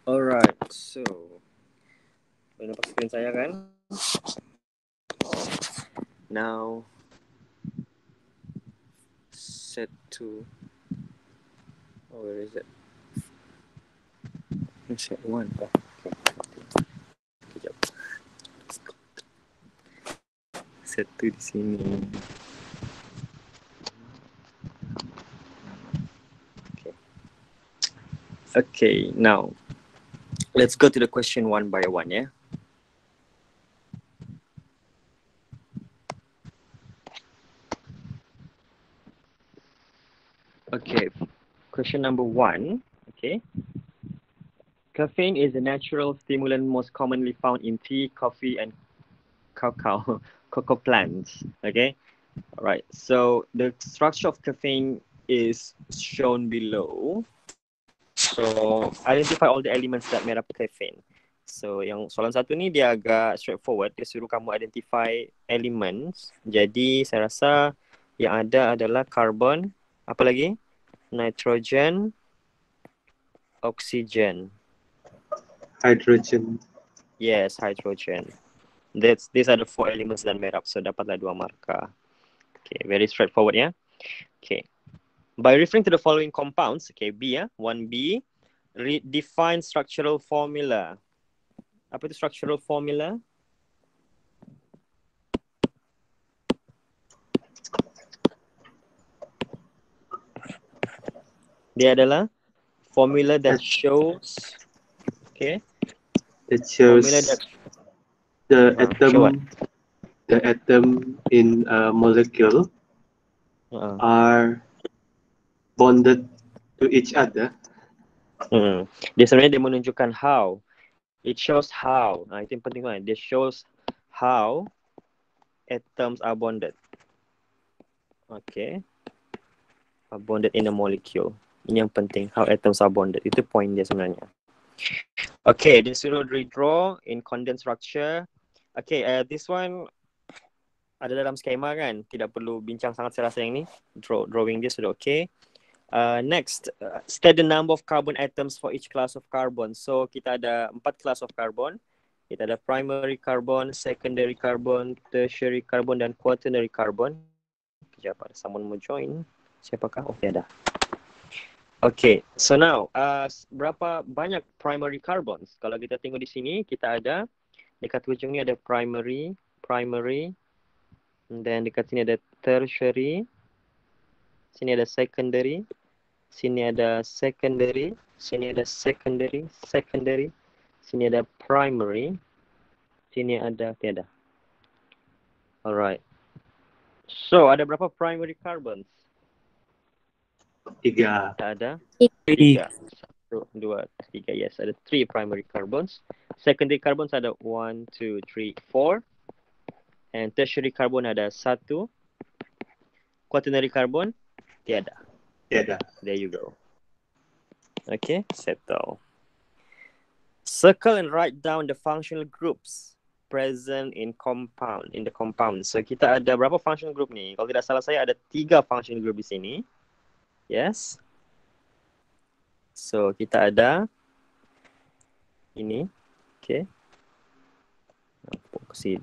Alright, so boleh nampak skrin saya kan? Now set to where is it? Set 1. Okay. Kejap. Set to di sini. Okay, now let's go to the question one by one, yeah? Okay, question number 1, okay. Caffeine is a natural stimulant most commonly found in tea, coffee, and cocoa plants, okay? All right, so the structure of caffeine is shown below. So, identify all the elements that made up caffeine. So, yang soalan satu ni dia agak straightforward. Dia suruh kamu identify elements. Jadi, saya rasa yang ada adalah carbon, apa lagi? Nitrogen, oxygen. Hydrogen. Yes, hydrogen. These are the 4 elements that made up. So, dapatlah 2 markah. Okay, very straightforward, ya. Okay. By referring to the following compounds, okay, B, 1B, define structural formula. Apa itu structural formula? Dia adalah formula that shows, okay, It shows formula that the show what? atom in a molecule are bonded to each other. Dia sebenarnya dia menunjukkan how. It shows how. Itu yang penting kan. Dia shows how atoms are bonded. Okay. Are bonded in a molecule. Ini yang penting. How atoms are bonded. Itu point dia sebenarnya. Okay. Dia suruh redraw in condensed structure. Okay. This one ada dalam skema kan. Tidak perlu bincang sangat saya rasa yang ni. Drawing dia sudah okay. Next, state the number of carbon atoms for each class of carbon. So, kita ada 4 class of carbon. Kita ada primary carbon, secondary carbon, tertiary carbon, dan quaternary carbon. Sekejap, ada someone mau join. Siapakah? Oh, ada. Okay, so now, berapa banyak primary carbons? Kalau kita tengok di sini, kita ada, dekat ujung ni ada primary, dan dekat sini ada tertiary, sini ada secondary, sini ada secondary, sini ada secondary, sini ada primary, sini ada tiada. Alright. So, ada berapa primary carbons? 3. Ada 3. 1, 2, 3. Yes, ada 3 primary carbons. Secondary carbons ada 1, 2, 3, 4. And tertiary carbon ada 1. Quaternary carbon tiada. There you go. Okay, settle. Circle and write down the functional groups present in the compound. So kita ada berapa functional group ni? Kalau tidak salah saya ada 3 functional group di sini. Yes. So kita ada ini. Okay.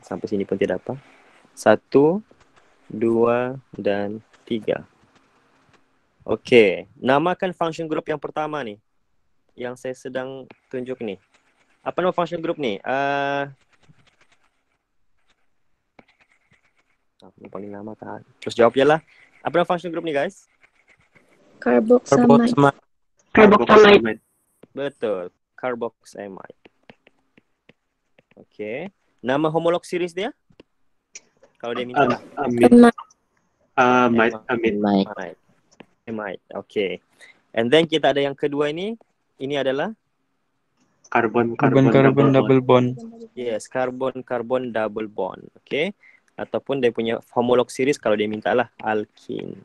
Sampai sini pun tidak apa. 1, 2 dan 3. Okay, namakan function group yang pertama ni. Yang saya sedang tunjuk ni. Apa nama function group ni? Paling nama kan. Terus jawab je lah. Apa nama function group ni guys? Carboxamide. Betul. Carboxamide. Okay. Nama homolog series dia? Kalau dia minta lah. Amide. Okay. And then kita ada yang kedua ini. Ini adalah Carbon double bond. Yes, carbon double bond. Okay. Ataupun dia punya homolog series kalau dia minta lah. Alkene.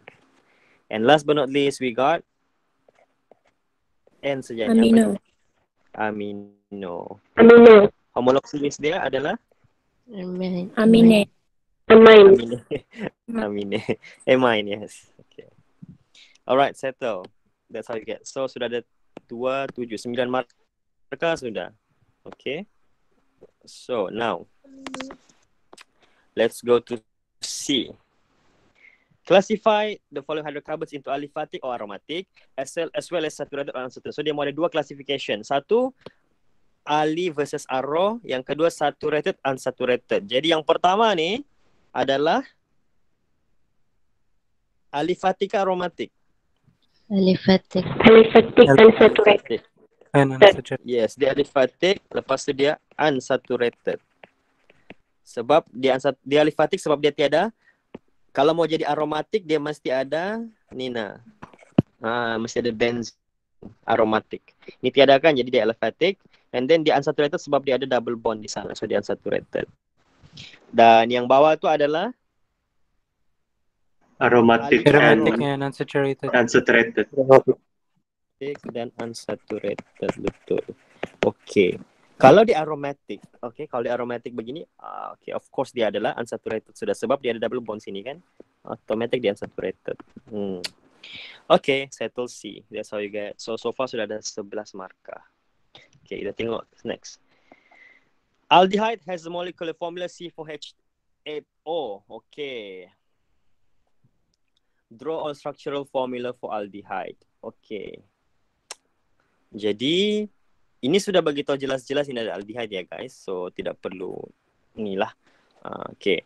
And last but not least, we got N saja. Amino. Homolog series dia adalah Amine. Amine, yes. Okay. Alright, settle. That's how you get. So, sudah ada 2, 7, 9 markah markah sudah. Okay. So now let's go to C. Classify the following hydrocarbons into aliphatic or aromatic as well as saturated or unsaturated. So dia mau ada dua classification. Satu ali versus aro, yang kedua saturated unsaturated. Jadi yang pertama ni adalah aliphatic aromatic. Aliphatic. Unsaturated. Yes, dia aliphatic, lepas tu dia unsaturated. Sebab dia aliphatic sebab dia tiada, kalau mau jadi aromatik dia mesti ada Nina. Mesti ada benzene aromatic. Ini tiada kan, jadi dia aliphatic. And then dia unsaturated sebab dia ada double bond di sana, so dia unsaturated. Dan yang bawah tu adalah aromatic and unsaturated. Unsaturated. dan unsaturated, betul. Okay. Kalau di aromatic, kalau di aromatic begini, of course dia adalah unsaturated sudah sebab dia ada double bond sini kan. Automatic dia unsaturated. Okay, settle C. That's how you get. So far sudah ada 11 markah. Okay, kita tengok next. Aldehyde has the molecular formula C4H8O. Okay. Draw all structural formula for aldehyde. Okay. Jadi ini sudah bagi tahu jelas-jelas ini ada aldehyde ya guys. So tidak perlu inilah. Okay.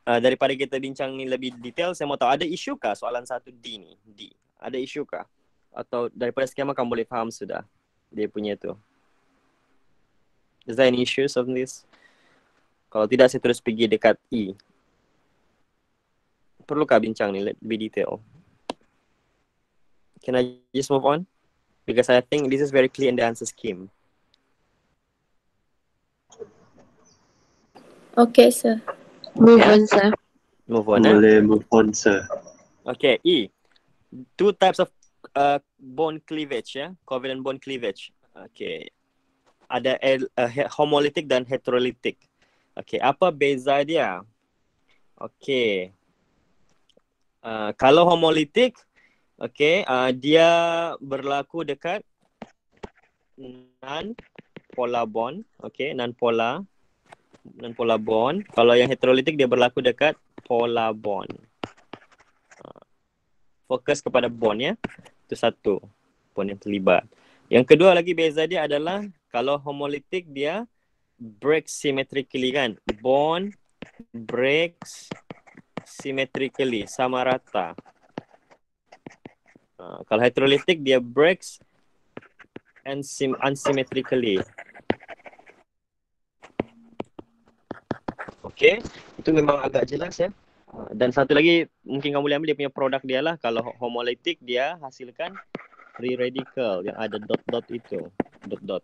Daripada kita bincang ni lebih detail, saya mau tahu ada isu kah soalan 1D ni? D. Ada isu kah? Atau daripada skema kamu boleh faham sudah dia punya tu? Is there any issues of this? Kalau tidak saya terus pergi dekat E. Perlukah bincang ni lebih detail? Can I just move on? Because I think this is very clear in the answer scheme. Okay, sir. Move on, sir. Move on. Boleh move on, sir. Okay, E. Two types of bond cleavage, covalent bond cleavage. Okay. Ada homolytic dan heterolytic. Okay, apa beza dia? Okay. Kalau homolytic, dia berlaku dekat non-polar bond, non-polar bond. Kalau yang heterolytic dia berlaku dekat polar bond. Fokus kepada bond ya. Itu satu bond yang terlibat. Yang kedua lagi beza dia adalah kalau homolytic dia breaks symmetrically kan. Bond breaks symmetrically, sama rata. Kalau heterolytic dia breaks unsymmetrically. Okay, itu memang agak jelas ya. Dan satu lagi mungkin kamu boleh ambil dia punya produk dia lah. Kalau homolytic dia hasilkan free radical yang ada dot-dot itu. Dot-dot.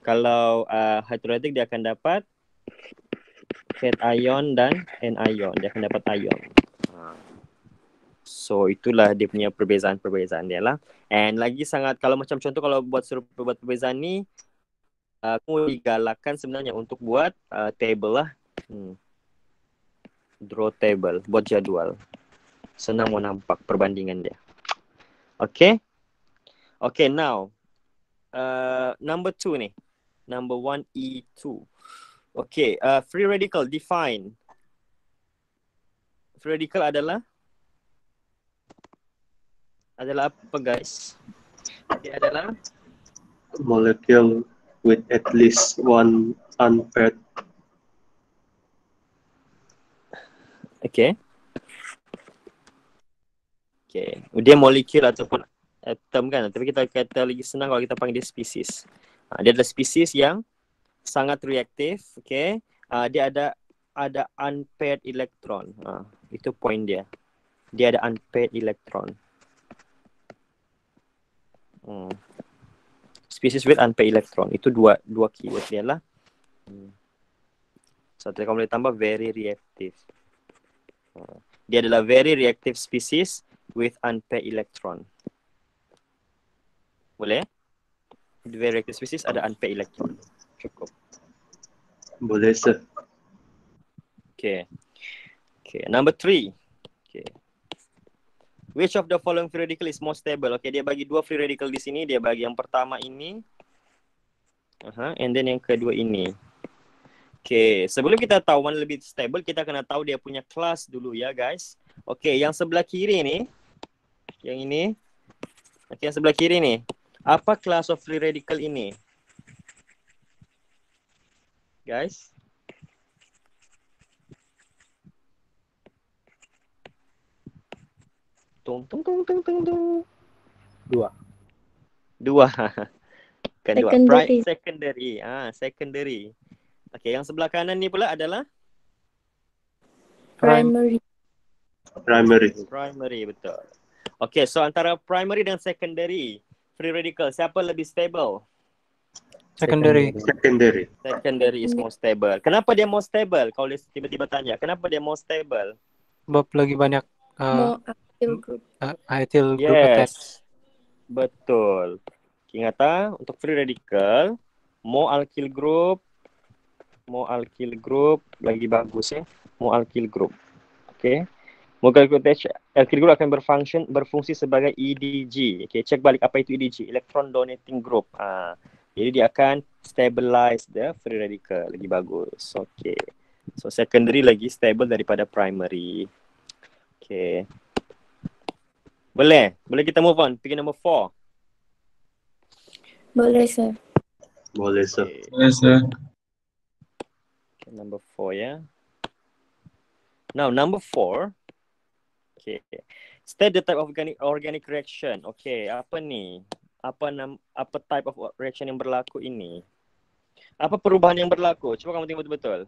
Kalau heterolytic dia akan dapat cation dan anion. Dia akan dapat ion. So itulah dia punya perbezaan dia lah. And lagi sangat, kalau macam contoh kalau buat perbezaan ni, aku digalakkan sebenarnya untuk buat table lah. Draw table, buat jadual. Senang mau nampak perbandingan dia. Okay, now number 2 ni. Number 1E2. Okay, free radical define. Free radical adalah apa guys? Dia adalah molecule with at least one unpaired. Okay. Dia molekul ataupun atom kan. Tapi kita kata lagi senang kalau kita panggil dia spesies. Dia adalah spesies yang sangat reaktif. Okay. Dia ada unpaired elektron. Itu point dia. Dia ada unpaired elektron. Species with unpaired electron. Itu dua keyword dia lah. Satu kamu boleh tambah very reactive. Dia adalah very reactive species with unpaired electron. Boleh? Very reactive species ada unpaired electron. Cukup. Boleh, sir. Okay, number 3. Okay. Which of the following free radical is more stable? Okay, dia bagi dua free radical di sini. Dia bagi yang pertama ini And then yang kedua ini. Okay, sebelum kita tahu mana lebih stable, kita kena tahu dia punya kelas dulu ya guys. Okay, yang sebelah kiri ni, yang ini. Okay, yang sebelah kiri ni. Apa class of free radical ini? Guys. Tung. Dua. Kan dua. Secondary. Secondary. Secondary. Okay, yang sebelah kanan ni pula adalah Primary. primary, betul. Okay, so antara primary dan secondary free radical, siapa lebih stable? Secondary. Secondary is more stable. Kenapa dia more stable? Kalau tiba-tiba tanya, kenapa dia more stable? Sebab lagi banyak More alkyl group. ethyl group attached. Betul. Ingat untuk free radical, more alkyl group lagi bagus ya. More alkyl group. Okay. More alkyl group akan berfungsi sebagai EDG. Okay, cek balik apa itu EDG, electron donating group. Jadi dia akan stabilize the free radical, lagi bagus. Okay. So secondary lagi stable daripada primary. Okay. Boleh kita move on pergi number 4. Boleh, sir. Okay. Yes, sir. Okay, number 4 ya. Now number 4. Okay. State the type of organic reaction. Okay, apa ni? Apa type of reaction yang berlaku ini? Apa perubahan yang berlaku? Cuba kamu tengok betul-betul.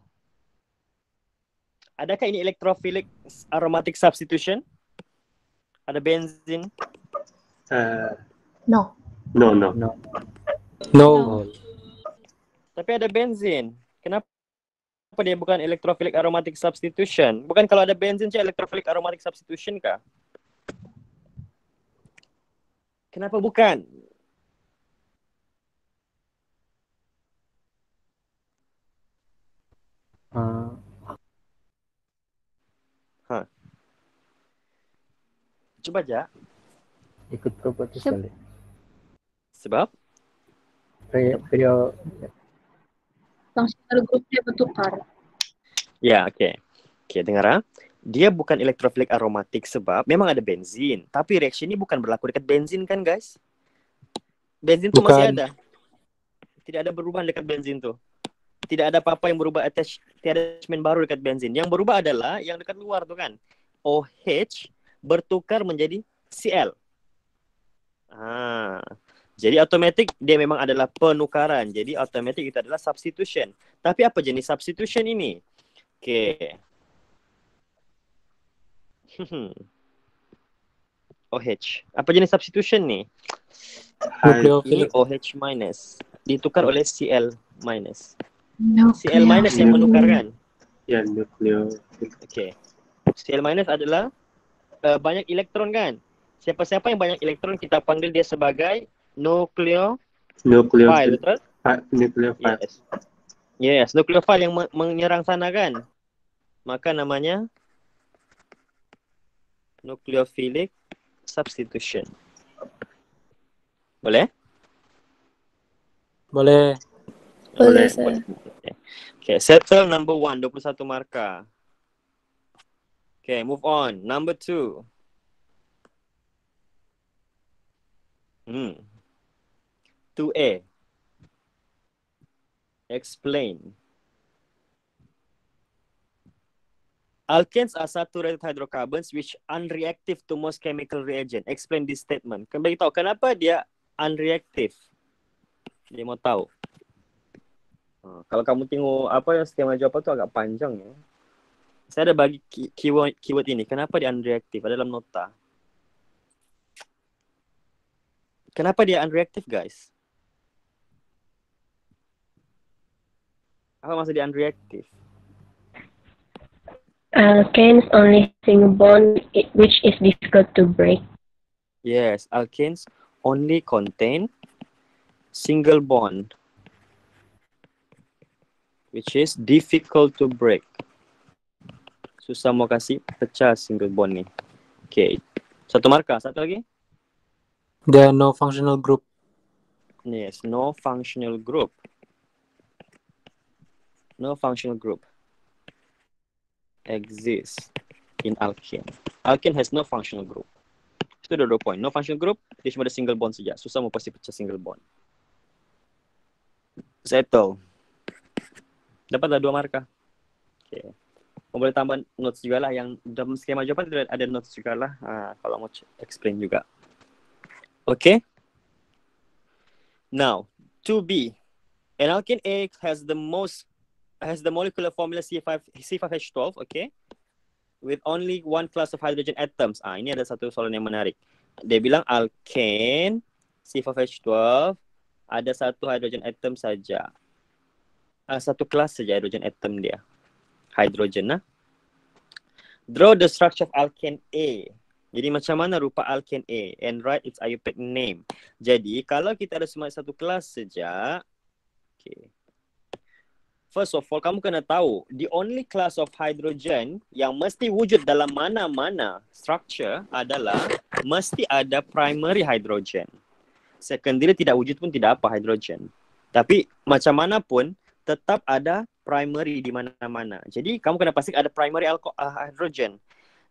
Adakah ini electrophilic aromatic substitution? Ada benzin? No. No. Tapi ada benzin. Kenapa dia bukan electrophilic aromatic substitution? Bukan kalau ada benzin je electrophilic aromatic substitution kah? Kenapa bukan? Coba aja. Ikut properties kali. Sebab? Functional group dia bertukar. Ya, okay. Okay, dengar. Dia bukan electrophilic aromatic sebab memang ada benzin. Tapi reaksi ini bukan berlaku dekat benzin kan guys? Benzin tu masih ada. Tidak ada perubahan dekat benzin tu. Tidak ada apa-apa yang berubah attachment baru dekat benzin. Yang berubah adalah yang dekat luar tu kan. OH bertukar menjadi Cl. Jadi automatic dia memang adalah penukaran. Jadi automatic itu adalah substitution. Tapi apa jenis substitution ini? Okay. OH. Apa jenis substitution ni? Ini OH minus ditukar oleh Cl minus. Cl minus yang menukarkan. Ya, nucleophilic. Okay. Cl minus adalah banyak elektron kan? Siapa-siapa yang banyak elektron kita panggil dia sebagai nukleophile, betul? Nucleophile. Yes, nukleophile yang menyerang sana kan? Maka namanya nucleophilic substitution. Boleh? Boleh. Boleh, sir. Okay, settle number 1, 21 markah. Okay, move on. Number 2. 2A. Explain. Alkanes are saturated hydrocarbons which unreactive to most chemical reagent. Explain this statement. Kembali tahu kenapa dia unreactive. Dia mau tahu. Kalau kamu tengok apa yang setiap jawapan tu agak panjang ya. Saya ada bagi keyword ini. Kenapa dia unreactive? Ada dalam nota. Kenapa dia unreactive, guys? Apa maksud dia unreactive? Alkanes only single bond which is difficult to break. Yes, alkanes only contain single bond which is difficult to break. Susah mau kasih pecah single bond ni. Okay. Satu markah. Satu lagi? There are no functional group. Yes, no functional group. No functional group exists in alkane. Alkane has no functional group. Itu ada 2 point. No functional group, dia cuma ada single bond saja. Susah mau pasti pecah single bond. Settle. Dapatlah 2 markah. Okay. Boleh tambah notes juga lah. Yang dalam skema jawapan ada notes juga lah. Kalau mau explain juga. Okay. Now, 2B. An alkane A has the molecular formula C5H12, okay? With only one class of hydrogen atoms. Ini ada satu soalan yang menarik. Dia bilang alkane C5H12 ada satu hydrogen atom saja. Satu kelas saja hydrogen atom dia. Hydrogen, Draw the structure of alkane A. Jadi macam mana rupa alkane A and write its IUPAC name. Jadi kalau kita ada cuma satu kelas saja, okay. First of all, kamu kena tahu the only class of hydrogen yang mesti wujud dalam mana-mana structure adalah mesti ada primary hydrogen. Secondary tidak wujud pun tidak apa hydrogen. Tapi macam mana pun tetap ada primary di mana-mana. Jadi kamu kena pastikan ada primary hydrogen.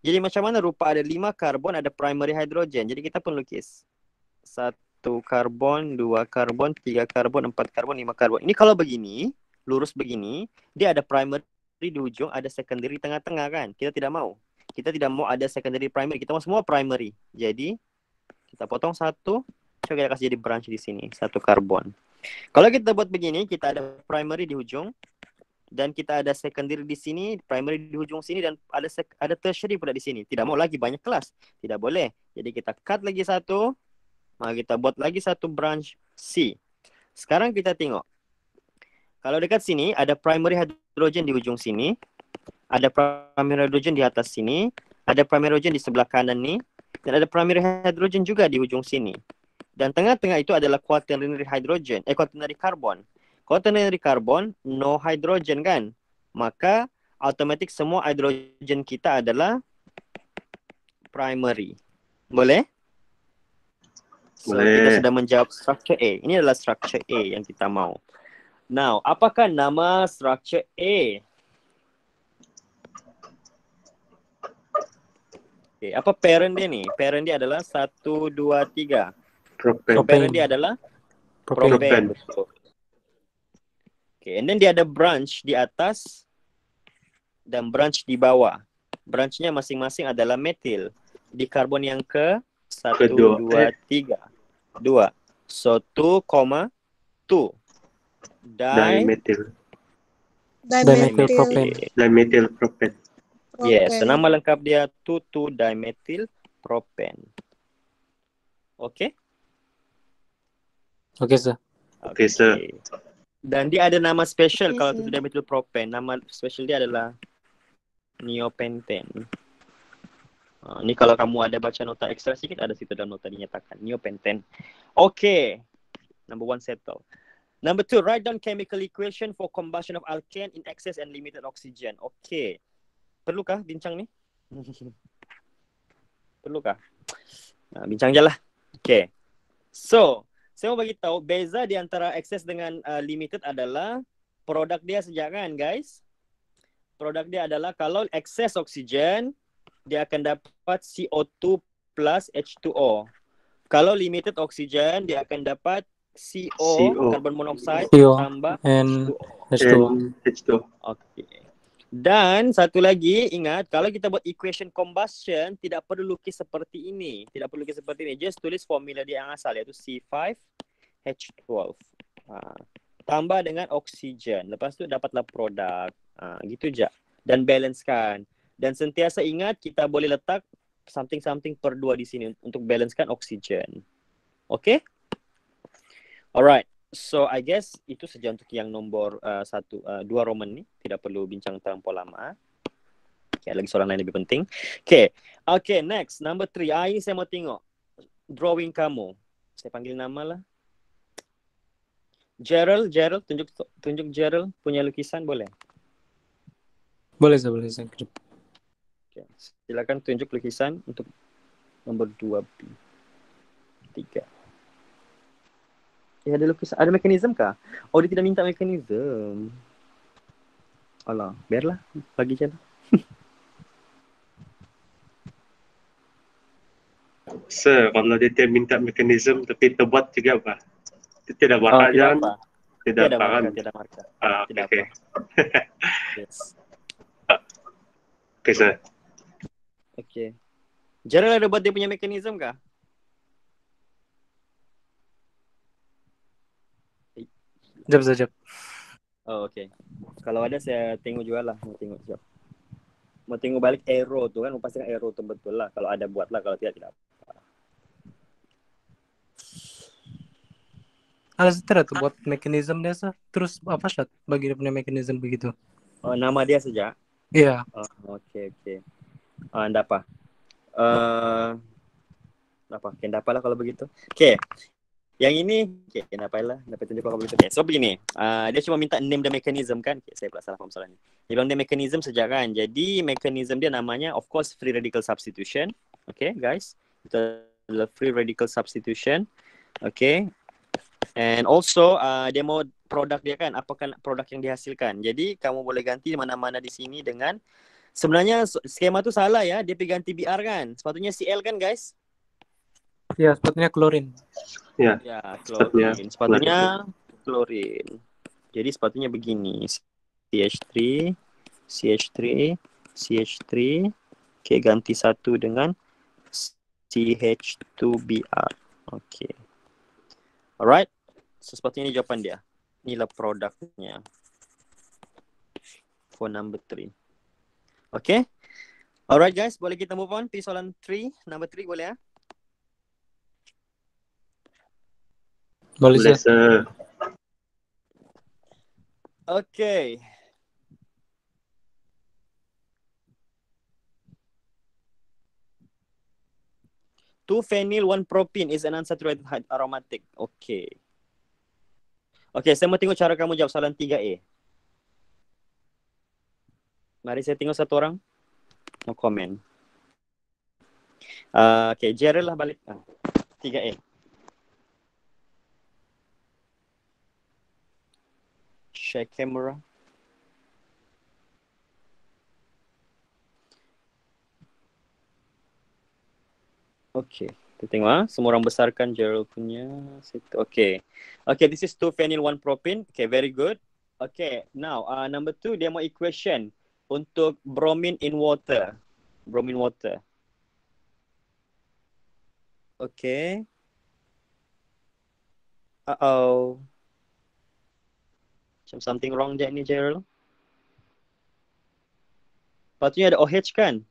Jadi macam mana rupa ada 5 karbon, ada primary hydrogen. Jadi kita pun lukis. 1 karbon, 2 karbon, 3 karbon, 4 karbon, 5 karbon. Ini kalau begini, lurus begini, dia ada primary di ujung, ada secondary tengah-tengah kan. Kita tidak mau. Kita tidak mau ada secondary primary. Kita mau semua primary. Jadi kita potong 1. Coba kita kasih jadi branch di sini. 1 karbon. Kalau kita buat begini, kita ada primary di ujung. Dan kita ada secondary di sini, primary di ujung sini, dan ada tertiary pula di sini. Tidak mau lagi banyak kelas. Tidak boleh. Jadi kita cut lagi 1. Maka kita buat lagi 1 branch C. Sekarang kita tengok. Kalau dekat sini, ada primary hydrogen di ujung sini. Ada primary hydrogen di atas sini. Ada primary hydrogen di sebelah kanan ni. Dan ada primary hydrogen juga di ujung sini. Dan tengah-tengah itu adalah quaternary hydrogen. Quaternary carbon. Quaternary carbon, no hydrogen kan? Maka, automatik semua hydrogen kita adalah primary. Boleh? So, Boleh. kita sudah menjawab structure A. Ini adalah structure A yang kita mau. Now, apakah nama structure A? Okay, apa parent dia ni? Parent dia adalah 1, 2, 3. Propane. Parent dia adalah propane. Betul. Okay, and then dia ada branch di atas dan branch di bawah. Branchnya masing-masing adalah metil. Di karbon yang ke 1, 2, 3. 2. So 2, 2. Dimethyl. Dimethyl propane. Dimethyl propane. Yes, so nama lengkap dia 2,2-dimethyl propane. Okay? Oke, sir. Okay, sir. Dan dia ada nama special Okay, kalau sir. 2,2-dimethyl propane. Nama special dia adalah neopentane. Ini kalau kamu ada baca nota ekstra sedikit, ada situ dalam nota dinyatakan. Neopentane. Okay. Number 1 settle. Number 2, write down chemical equation for combustion of alkane in excess and limited oxygen. Okay. Perlukah bincang ni? Perlukah? Bincang je lah. Okay. So, saya mau bagi tahu beza di antara excess dengan limited adalah produk dia saja kan guys. Produk dia adalah kalau excess oksigen, dia akan dapat CO2 plus H2O. Kalau limited oksigen, dia akan dapat CO. Carbon monoxide CO tambah and H2O. And H2O. Okay. Dan satu lagi, ingat kalau kita buat equation combustion, tidak perlu lukis seperti ini. Tidak perlu lukis seperti ini. Just tulis formula dia yang asal, iaitu C5H12. Tambah dengan oksigen. Lepas tu dapatlah produk. Gitu je. Dan balancekan. Dan sentiasa ingat kita boleh letak something per 2 di sini untuk balancekan oksigen. Okay? Alright. So I guess itu saja untuk yang nombor 2 Roman ni. Tidak perlu bincang terlampau lama. Okay, lagi soalan lain lebih penting. Okay, next. Number 3. Ini saya mau tengok drawing kamu. Saya panggil nama lah. Gerald, tunjuk Gerald punya lukisan boleh? boleh sir. Okay. Silakan tunjuk lukisan untuk nomor 2B. 3. Ada lukisan, ada mekanisme kah? Oh, dia tidak minta mekanisme. Alah, biarlah bagi je lah. Sir, kalau dia minta mekanisme tapi terbuat juga apa? Tidak markah Tidak jangan. apa. Tidak Tiada paham. markah, tiada markah. Oke, Tidak oke. apa. Yes. Oke, sir. Okay. Gerald ada buat dia punya mekanisme kah? Sekejap. Oh, okay. Kalau ada saya tengok juga lah. Mau tengok sekejap. Mau tengok balik arrow tu kan. Mau pastikan arrow tu betul lah. Kalau ada buat lah. Kalau tidak apa. Ada setara tuh buat mekanisme dia sah. Terus apa sih bagi dia punya mekanisme begitu? Oh, nama dia saja? Iya. Oh, okay. Anda apa? Apa? Kena apa lah kalau begitu. Okay. Yang ini, okay, kenapa lah? Dapat tunjuk kalau begitu. Okay. So begini, dia cuma minta name the mechanism kan? Okay, saya pula salah faham soalan ni. Dia bilang dia mechanism sejak kan. Jadi mechanism dia namanya of course free radical substitution. Okay guys. Itu adalah free radical substitution. Okay. And also dia mau produk dia kan, apakah produk yang dihasilkan. Jadi kamu boleh ganti mana-mana di sini dengan, sebenarnya skema tu salah ya. Dia pergi ganti BR kan. Sepatutnya CL kan guys? Iya, sepatutnya klorin. Ya. Ya, klorin. Sepatutnya klorin. Jadi sepatutnya begini. CH3, CH3, CH3. Okay, ganti satu dengan CH2BR. Okay. Alright. So, sepatutnya ini jawapan dia. Inilah produknya. For number 3. Okay. Alright guys, boleh kita move on. Pergi soalan 3. Number 3 boleh ya? Boleh Boleh, sah. sir. Okay. Two phenyl, one propene is an unsaturated aromatic. Okay. Okay, saya mau tengok cara kamu jawab soalan 3A. Mari saya tengok satu orang. No comment. Okay, Gerald lah balik. 3A. Share camera. Okay, kita tengok semua orang besarkan Gerald punya situ. Okay. Okay, this is 2 phenyl 1 propene. Okay, very good. Okay, now number 2 dia mau equation untuk bromine in water. Bromine water. Okay. Uh-oh. Macam something wrong je ni Gerald. Patutnya ada OH kan?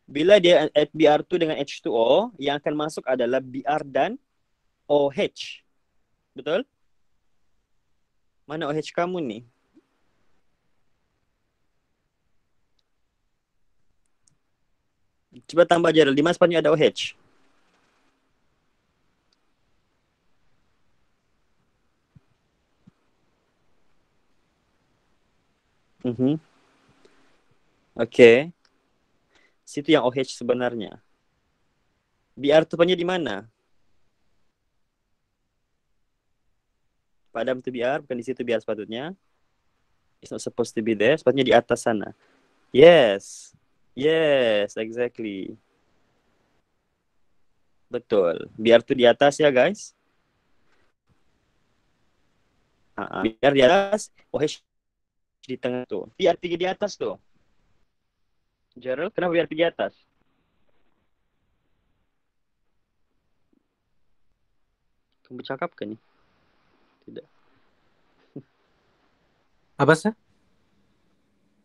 Bila dia BR2 dengan H2O, yang akan masuk adalah BR dan OH. Betul? Mana OH kamu ni? Cuba tambah Gerald. Di mana sepatutnya ada OH? Okay. Situ yang OH sebenarnya. BR tu punya di mana? Padam tu BR, bukan di situ BR sepatutnya. It's not supposed to be there. Sepatutnya di atas sana. Yes. Yes, exactly. Betul. BR tu di atas ya guys. BR di atas, OH di tengah tu. BR pergi di atas tu. Gerald, kenapa BR pergi di atas? Kamu bercakap ke ni? Tidak. Apa sih?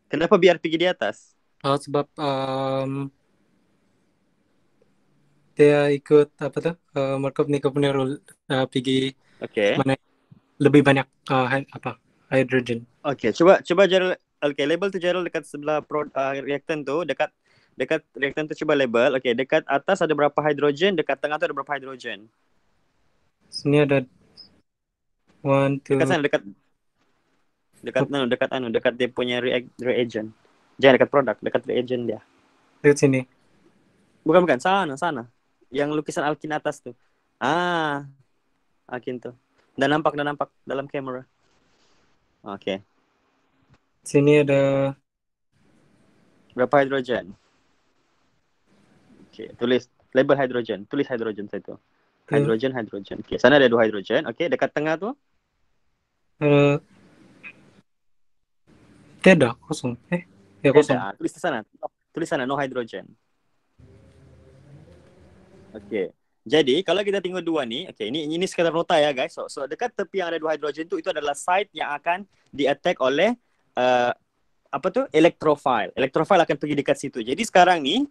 Kenapa BR pergi di atas? Sebab dia ikut apa tuh Markov Nikov punya rule pergi Okay. mana lebih banyak hydrogen. Okay, coba Gerald. Okay, label tu Gerald dekat sebelah reaktan tu, dekat reaktan tu coba label. Okay, dekat atas ada berapa hidrogen, dekat tengah tu ada berapa hidrogen? Sini ada 1, 2. Dekat sana, dekat dia punya reagent. Jangan dekat produk, dekat reagent dia. Dekat sini. Bukan, sana. Yang lukisan alkin atas tu. Alkin tu. Dah nampak dalam kamera. Okay. Sini ada Berapa hidrogen? Okay, tulis label hidrogen. Tulis hidrogen satu. Hidrogen. Okay, sana ada 2 hidrogen. Okay, dekat tengah tu. tidak kosong. Ya kosong. Ada. Tulis di sana. Tulis sana no hydrogen. Okay. Jadi kalau kita tengok 2 ni, okay, ini sekadar nota ya guys. So dekat tepi yang ada 2 hidrogen tu, itu adalah site yang akan di-attack oleh electrophile. Electrophile akan pergi dekat situ. Jadi sekarang ni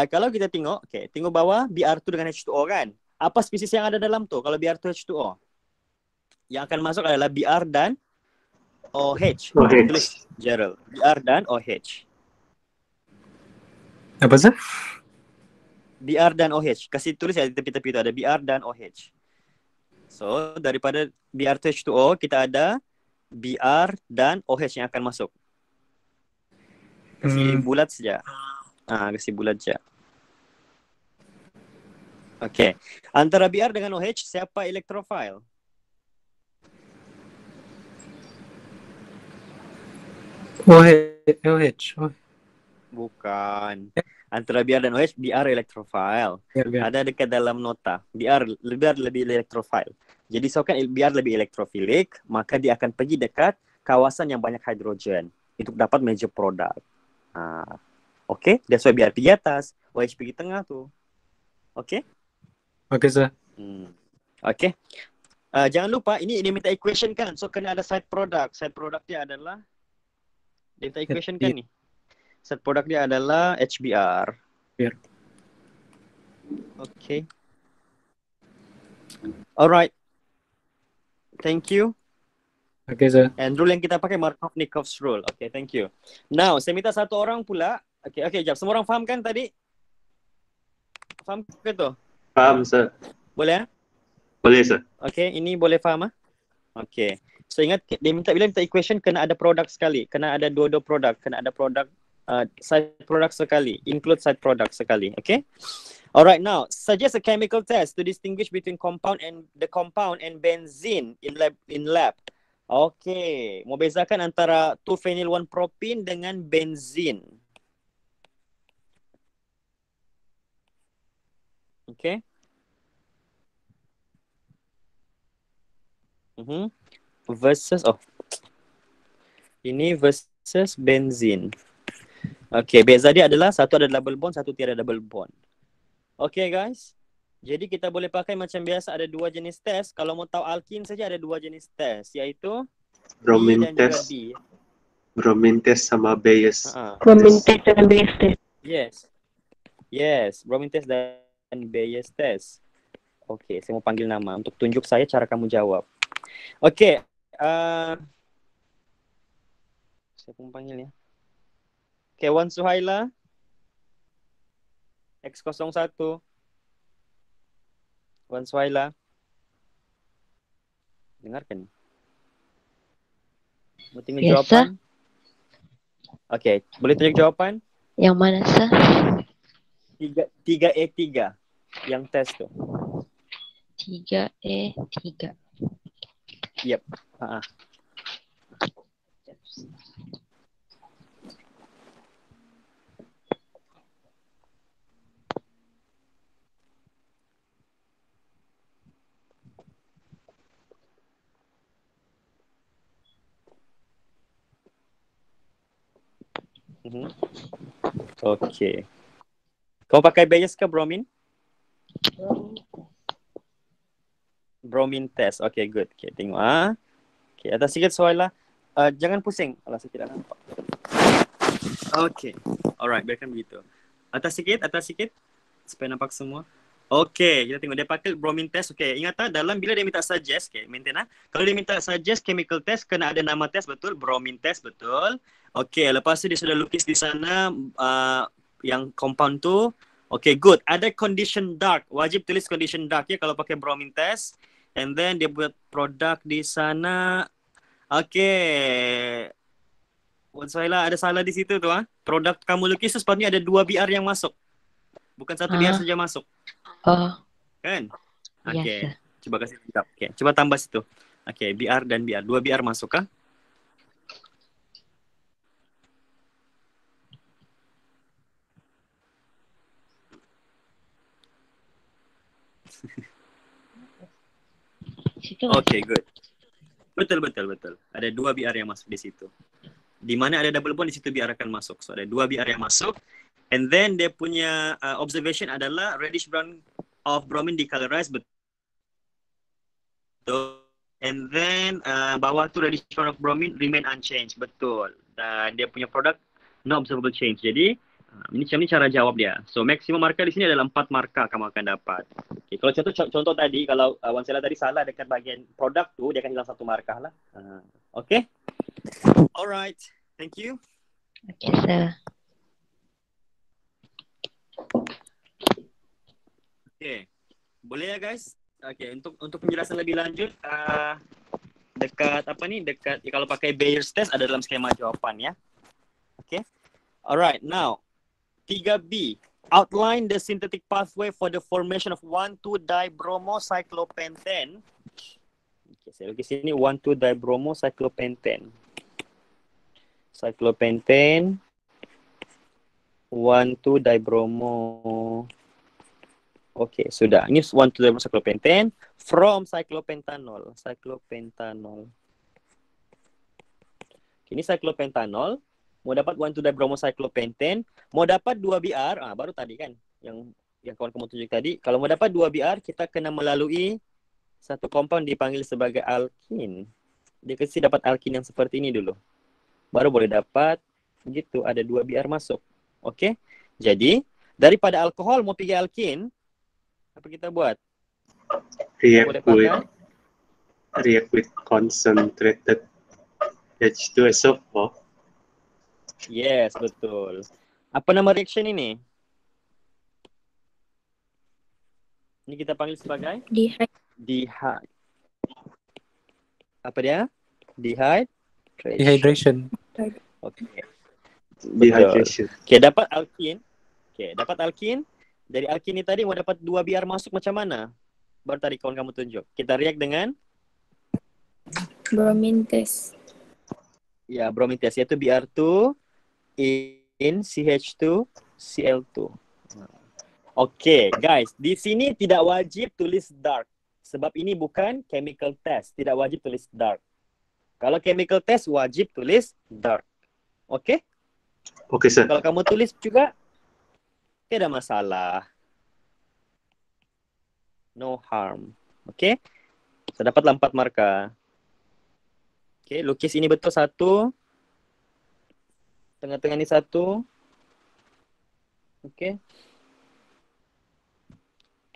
kalau kita tengok, okay, tengok bawah Br2 dengan H2O kan. Apa spesies yang ada dalam tu kalau Br2 H2O? Yang akan masuk adalah Br dan OH. Tulis Gerald. Br dan OH. Apa sih? Br dan OH. Kasih tulis ya di tepi-tepi tu ada Br dan OH. So daripada Br2 H2O kita ada Br dan OH yang akan masuk. Kasih bulat saja. Kasih bulat saja. Okay. Antara Br dengan OH, siapa electrophile? OH. Bukan. Antara Br dan OH, Br electrophile. Biar. Ada dekat dalam nota. Br lebih electrophile. Jadi so kan Br lebih elektrofilik, maka dia akan pergi dekat kawasan yang banyak hidrogen untuk dapat major product. Okay, that's why Br pergi atas, OH pergi tengah tu. Okay? Oke, sir. Okay. Jangan lupa, ini minta equation kan. So kena ada side product. Side product dia adalah, dia minta equation kan ni. Side product dia adalah HBr. Biar. Okay. Alright. Thank you. Oke, sir. And rule yang kita pakai Markov-Nikov's rule. Okay, thank you. Now, saya minta satu orang pula. Okay, jap. Semua orang faham kan tadi? Faham ke tu? Faham, sir. Boleh? Boleh, sir. Okay, ini boleh faham? Okay. So ingat, bila minta equation, kena ada produk sekali. Kena ada dua produk. Kena ada produk, side product sekali. Include side product sekali. Okay? Alright, now, suggest a chemical test to distinguish between compound and benzene in lab. Okay, mau bezakan antara 2-phenyl-1-propene dengan benzene. Okay. Ini versus benzene. Okay, beza dia adalah satu ada double bond, satu tiada double bond. Okay guys. Jadi kita boleh pakai macam biasa, ada 2 jenis test. Kalau mau tahu alkin saja ada 2 jenis test, iaitu Bromine B dan juga test. D. Bromine test sama Bayes. Bromine test dan Bayes test. Yes, bromine test dan Bayes test. Okay, saya mau panggil nama untuk tunjuk saya cara kamu jawab. Okay, saya pun panggil ya. Okay, Wan Suhaila X01. Wan Suhaila, dengarkan. Mau tengok Yes, jawapan? Okay, boleh tunjuk jawapan? Yang mana, sir? 3E3 yang test tu. 3E3. Yep. Okay. Kau pakai Bayes ke bromine? Bromine test. Okay, good. Okay, tengok. Okay, atas sikit soalan. Jangan pusing. Alah, saya tidak nampak. Okay. Alright, biarkan begitu. Atas sikit. Supaya nampak semua. Okay, kita tengok. Dia pakai bromine test. Okay, ingat dalam bila dia minta suggest. Okay, maintain Kalau dia minta suggest chemical test, kena ada nama test, betul? Bromine test, betul? Okay, lepas tu dia sudah lukis di sana yang compound tu. Okay, good. Ada condition dark. Wajib tulis condition dark ya kalau pakai bromine test. And then dia buat produk di sana. Okay. Wan Suhaila, ada salah di situ tu. Produk kamu lukis tu sepatutnya ada 2 BR yang masuk. Bukan 1 BR saja masuk. Kan? Okay. Yes, Coba kasih lengkap. Okay. Coba tambah situ. Okay, BR dan BR. 2 BR masuk kah? Situ. Okay, good. Betul. Ada 2 BR yang masuk di situ. Di mana ada double bond, di situ BR akan masuk. So ada 2 BR yang masuk. And then dia punya observation adalah reddish brown of bromine decolorized, betul. And then bawah tu reddish brown of bromine remain unchanged, betul. Dan dia punya produk no observable change. Jadi ini macam ni cara jawab dia. So maksimum markah di sini adalah 4 markah kamu akan dapat. Okay, kalau contoh tadi, kalau Wan Sela tadi salah dekat bahagian produk tu, dia akan hilang 1 markah lah. Okay. Alright. Thank you. Okay, sir. Okay. Boleh ya guys? Okay, untuk penjelasan lebih lanjut, dekat kalau pakai Bayer's test ada dalam skema jawapan ya. Okay. Alright, now 3B. Outline the synthetic pathway for the formation of 1,2-dibromocyclopentane. Okay, saya lukis sini 1,2-dibromocyclopentane. Cyclopentane 1,2-dibromo. Okay, sudah. Ini 1,2-dibromocyclopentane from cyclopentanol. Ini cyclopentanol. Mau dapat 1,2-dibromocyclopentane, mau dapat 2 BR, baru tadi kan yang kawan kamu tunjuk tadi. Kalau mau dapat 2 BR, kita kena melalui satu compound dipanggil sebagai alkin. Dia kasi dapat alkin yang seperti ini dulu. Baru boleh dapat gitu, ada 2 BR masuk. Oke. Jadi, daripada alkohol mau pergi alkin, apa kita buat? React with concentrated H2SO4. Yes, betul. Apa nama reaction ini? Ini kita panggil sebagai apa dia? Dehydration. Oke. Dehydration. Oke, dapat alkin. Dari alkin ini tadi mau dapat 2 BR masuk macam mana? Baru tadi kawan kamu tunjuk. Kita react dengan bromine test. Ya, bromine test, yaitu BR2 in CH2 Cl2. Okay, guys, di sini tidak wajib tulis dark sebab ini bukan chemical test, tidak wajib tulis dark. Kalau chemical test wajib tulis dark. Okay? Okay, sir. Kalau kamu tulis juga tidak ada masalah. No harm. Okay? So dapatlah 4 markah. Okay, lukis ini betul 1. Tengah-tengah ni 1. Okay.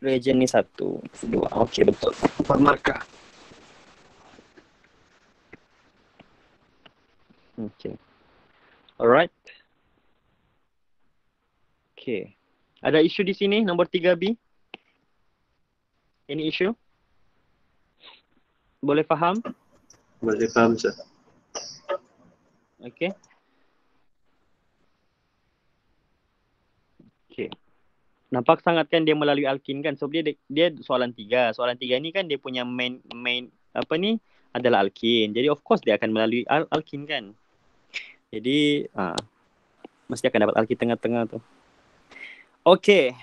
Region ni 1, 2. Okay, betul. 4 markah. Okay. Alright. Okay. Ada isu di sini, nombor 3B? Any issue? Boleh faham? Boleh faham, sir. Okay. Okay. Nampak sangat kan dia melalui alkin kan? So dia soalan 3. Soalan 3 ni kan dia punya main apa ni adalah alkin. Jadi of course dia akan melalui alkin kan. Jadi mesti akan dapat alkin tengah-tengah tu. Okay.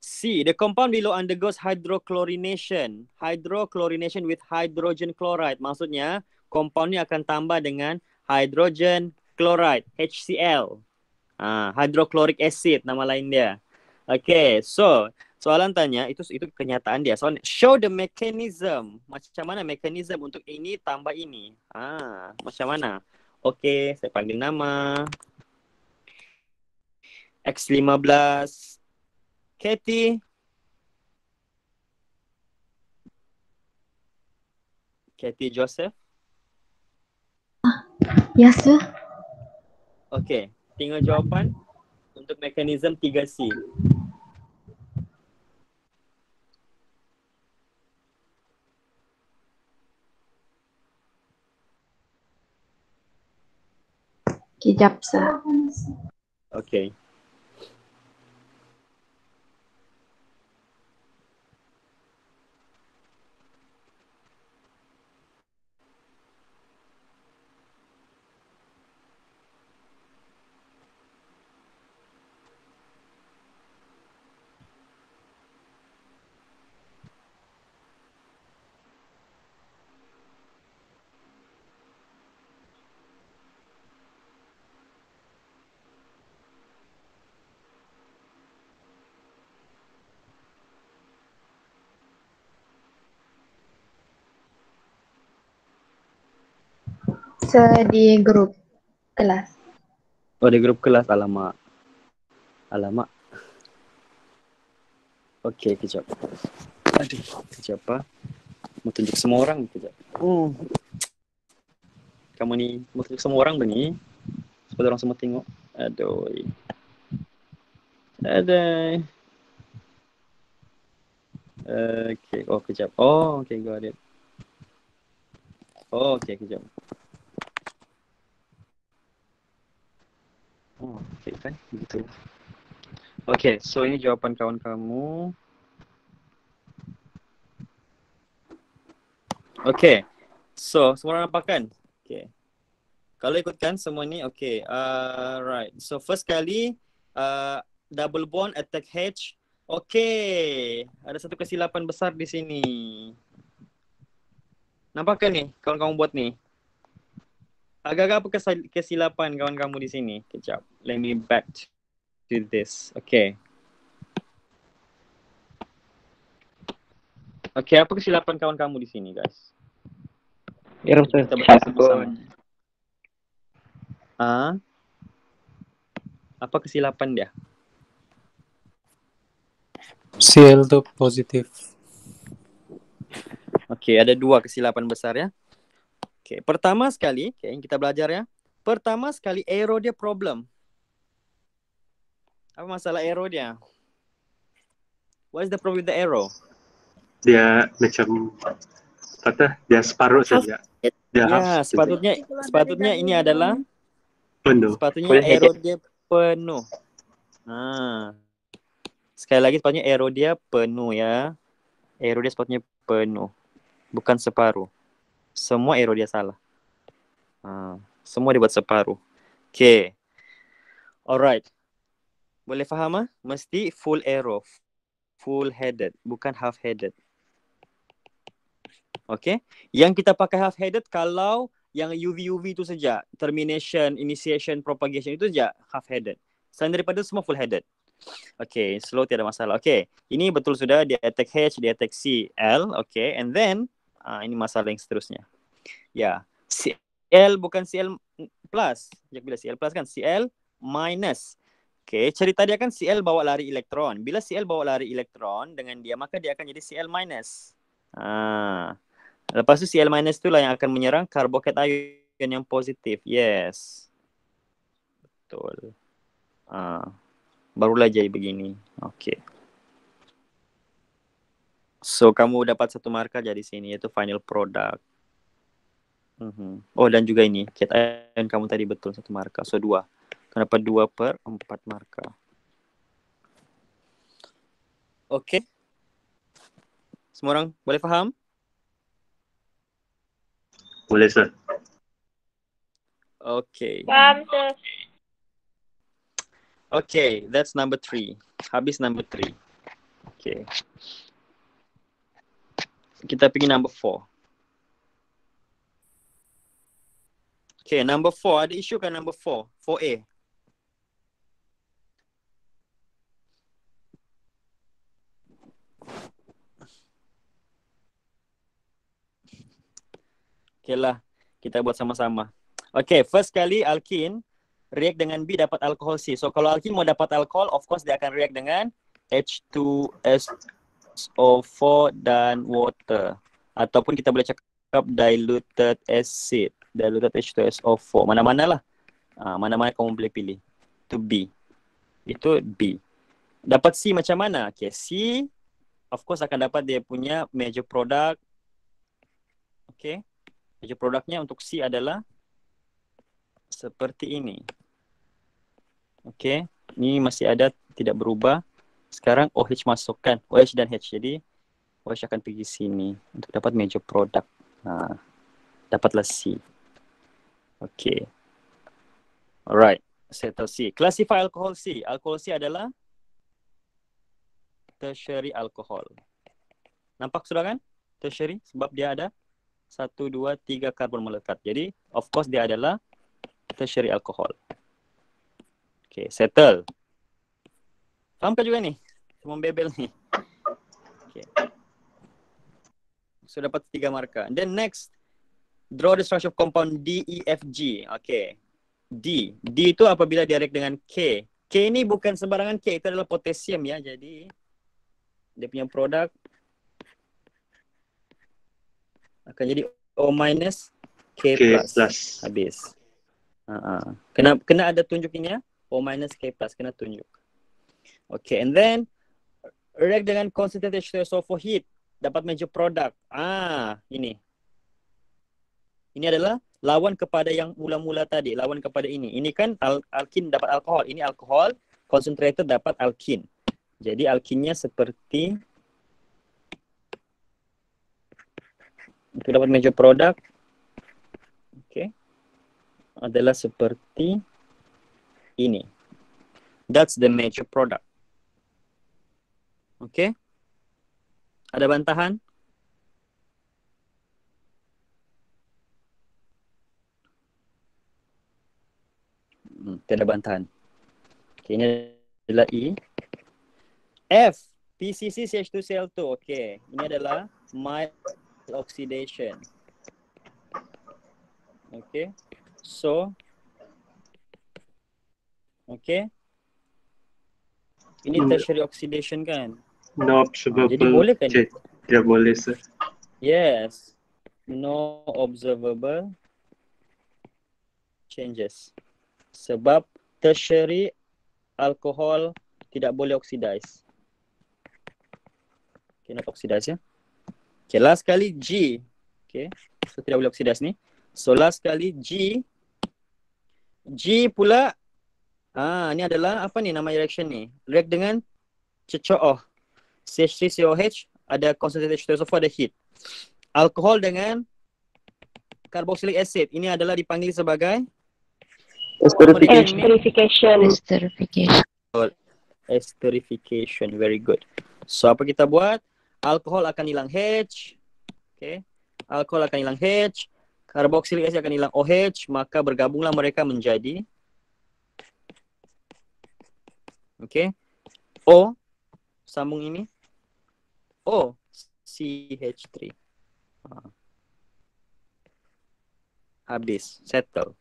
C. The compound below undergoes hydrochlorination. Hydrochlorination with hydrogen chloride. Maksudnya compound ni akan tambah dengan hydrogen chloride, HCl. Hydrochloric acid nama lain dia. Okay, so soalan tanya itu kenyataan dia. Soalan show the mechanism. Macam mana mekanisme untuk ini tambah ini? Macam mana? Okay, saya panggil nama. X15 Katie Joseph. Yes, sir. Okay, tinggal jawapan untuk mekanisme 3C. Kejap, sir. Okay. Di grup kelas. Oh, di grup kelas. Alamak. Okey, kejap. Aduh, kejap apa? Mau tunjuk semua orang kejap. Kamu ni mau tunjuk semua orang begini supaya orang semua tengok. Aduh. Okay. Oh, kejap. Oh, okay, got it. Oh, okay, kejap. Oh, okay kan? Begitu. Okay, so ini jawapan kawan kamu. Okay. So, semua orang nampak kan? Okay. Kalau ikutkan semua ni, okay. Right. So, first kali, double bond attack H. Okay. Ada satu kesilapan besar di sini. Nampak kan ni? Kawan-kawan buat ni. Agak-agak apa kesilapan kawan kamu di sini? Kejap. Let me back to this. Okay. Okay, apa kesilapan kawan kamu di sini, guys? Error sir. Kita baca sama-sama. Apa kesilapan dia? Cl tuh positif. Okay, ada dua kesilapan besar ya. Okay, pertama sekali, okay, yang kita belajar ya. Pertama sekali, arrow dia problem. Apa masalah arrow dia? What is the problem with the arrow? Dia macam apa? Dia separuh saja. Dia Ya, half saja. sepatutnya ini adalah Penuh. sepatutnya arrow dia penuh. Sekali lagi sepatutnya arrow dia penuh ya. Arrow dia sepatutnya penuh. Bukan separuh. Semua arrow dia salah. Semua dia buat separuh. Okay. Alright. Boleh faham? Mesti full arrow. Full headed. Bukan half headed. Okay. Yang kita pakai half headed kalau yang UV itu saja. Termination, initiation, propagation itu saja half headed. Selain daripada semua full headed. Okay. Slow tiada masalah. Okay. Ini betul sudah. Dia attack H, dia attack CL. Okay. And then ini masalah yang seterusnya. Ya, CL bukan CL plus. Bila CL plus kan CL minus. Okay, cerita dia kan CL bawa lari elektron. Bila CL bawa lari elektron dengan dia, maka dia akan jadi CL minus. Lepas tu CL minus itulah yang akan menyerang karbokat ion yang positif. Yes. Betul. Barulah jadi begini. Okay. So, kamu dapat satu markah dari sini, iaitu final product. Oh, dan juga ini, cation kamu tadi betul satu markah. So, 2. Kenapa 2/4 markah? Okay. Semua orang boleh faham? Boleh sir. Okay. Paham, sir. Okay, that's number 3. Habis number 3. Okay. Kita pergi number 4. Okay, number 4. Ada isu kan number 4? 4A. Okay lah, kita buat sama-sama. Okay, first kali alkin react dengan B dapat alkohol C. So kalau alkin mau dapat alkohol, of course dia akan react dengan H2SO4 dan water. Ataupun kita boleh cakap diluted acid, diluted H2SO4. Mana-mana lah. Mana-mana kamu boleh pilih. Itu B. Itu B. Dapat C macam mana? Okay, C of course akan dapat dia punya major product. Okay. Major produknya untuk C adalah seperti ini. Okay. Ini masih ada, tidak berubah. Sekarang OH masukkan. OH dan H. Jadi OH akan pergi sini untuk dapat major product. Dapatlah C. Okay. Alright. Settle C. Classify alcohol C. Alcohol C adalah tertiary alcohol. Nampak sudah kan? Tertiary. Sebab dia ada 1, 2, 3 karbon melekat. Jadi, of course dia adalah tertiary alcohol. Okay, settle. Fahamkah juga ni? Semua bebel ni. Okay. So, dapat 3 markah. Then next, Draw the structure of compound DEFG. Okay. D itu apabila dia react dengan K. K ni bukan sembarangan K, itu adalah potasium ya. Jadi dia punya produk akan jadi O minus K plus. Habis. Kena ada tunjuk ini ya. O minus K plus kena tunjuk. Okay, and then react dengan concentrated H2SO4 heat dapat major product. Ini. Ini adalah lawan kepada yang mula-mula tadi, lawan kepada ini. Ini kan alkin dapat alkohol, ini alkohol, concentrated dapat alkin. Jadi alkinnya seperti itu dapat major product. Okay. Adalah seperti ini. That's the major product. Okay. Ada bantahan? Tiada bantahan. Okay, ini adalah E. F, PCC CH2Cl2. Okay, ini adalah mild oxidation. Okay, so, okay, ini tertiary oxidation kan? No observable. Jadi boleh kan? Tidak boleh, sir. Yes, no observable changes. Sebab tertiary alkohol tidak boleh oxidize. Okay, not oxidize ya. Okay, last kali G. Okay, so tidak boleh oxidize ni. So last kali G. G pula, ni adalah apa ni nama reaction ni? React dengan CCOH. CH3COH ada concentrated H2SO4 ada heat. Alkohol dengan carboxylic acid. Ini adalah dipanggil sebagai Esterification. Esterification. Very good. So apa kita buat? Alkohol akan hilang H. Okay. Alkohol akan hilang H. Carboxylic acid akan hilang OH. Maka bergabunglah mereka menjadi O. Sambung ini. O. CH3. Habis. Settle.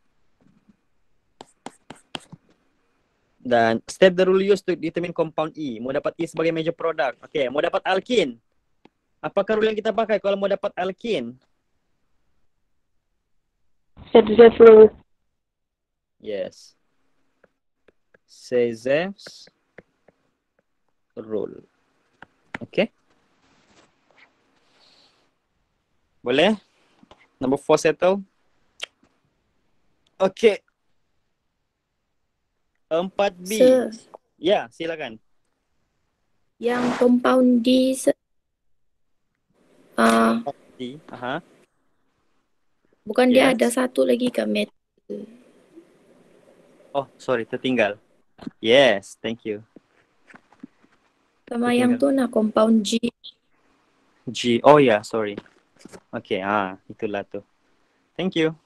Dan step the rule used to determine compound E. Mau dapat E sebagai major product. Okay, mau dapat alkin. Apakah rule yang kita pakai kalau mau dapat alkin? Zepf rule. Yes. Zepf's rule. Okay. Boleh? Number 4 settle. Okay. 4B. Sir, Ya, silakan. yang compound D, D. bukan dia Yes. ada satu lagi ke metal. Oh, sorry, tertinggal. Yes, thank you. Sama yang tu nak compound G. G. Oh ya, sorry. Okay, itulah tu. Thank you.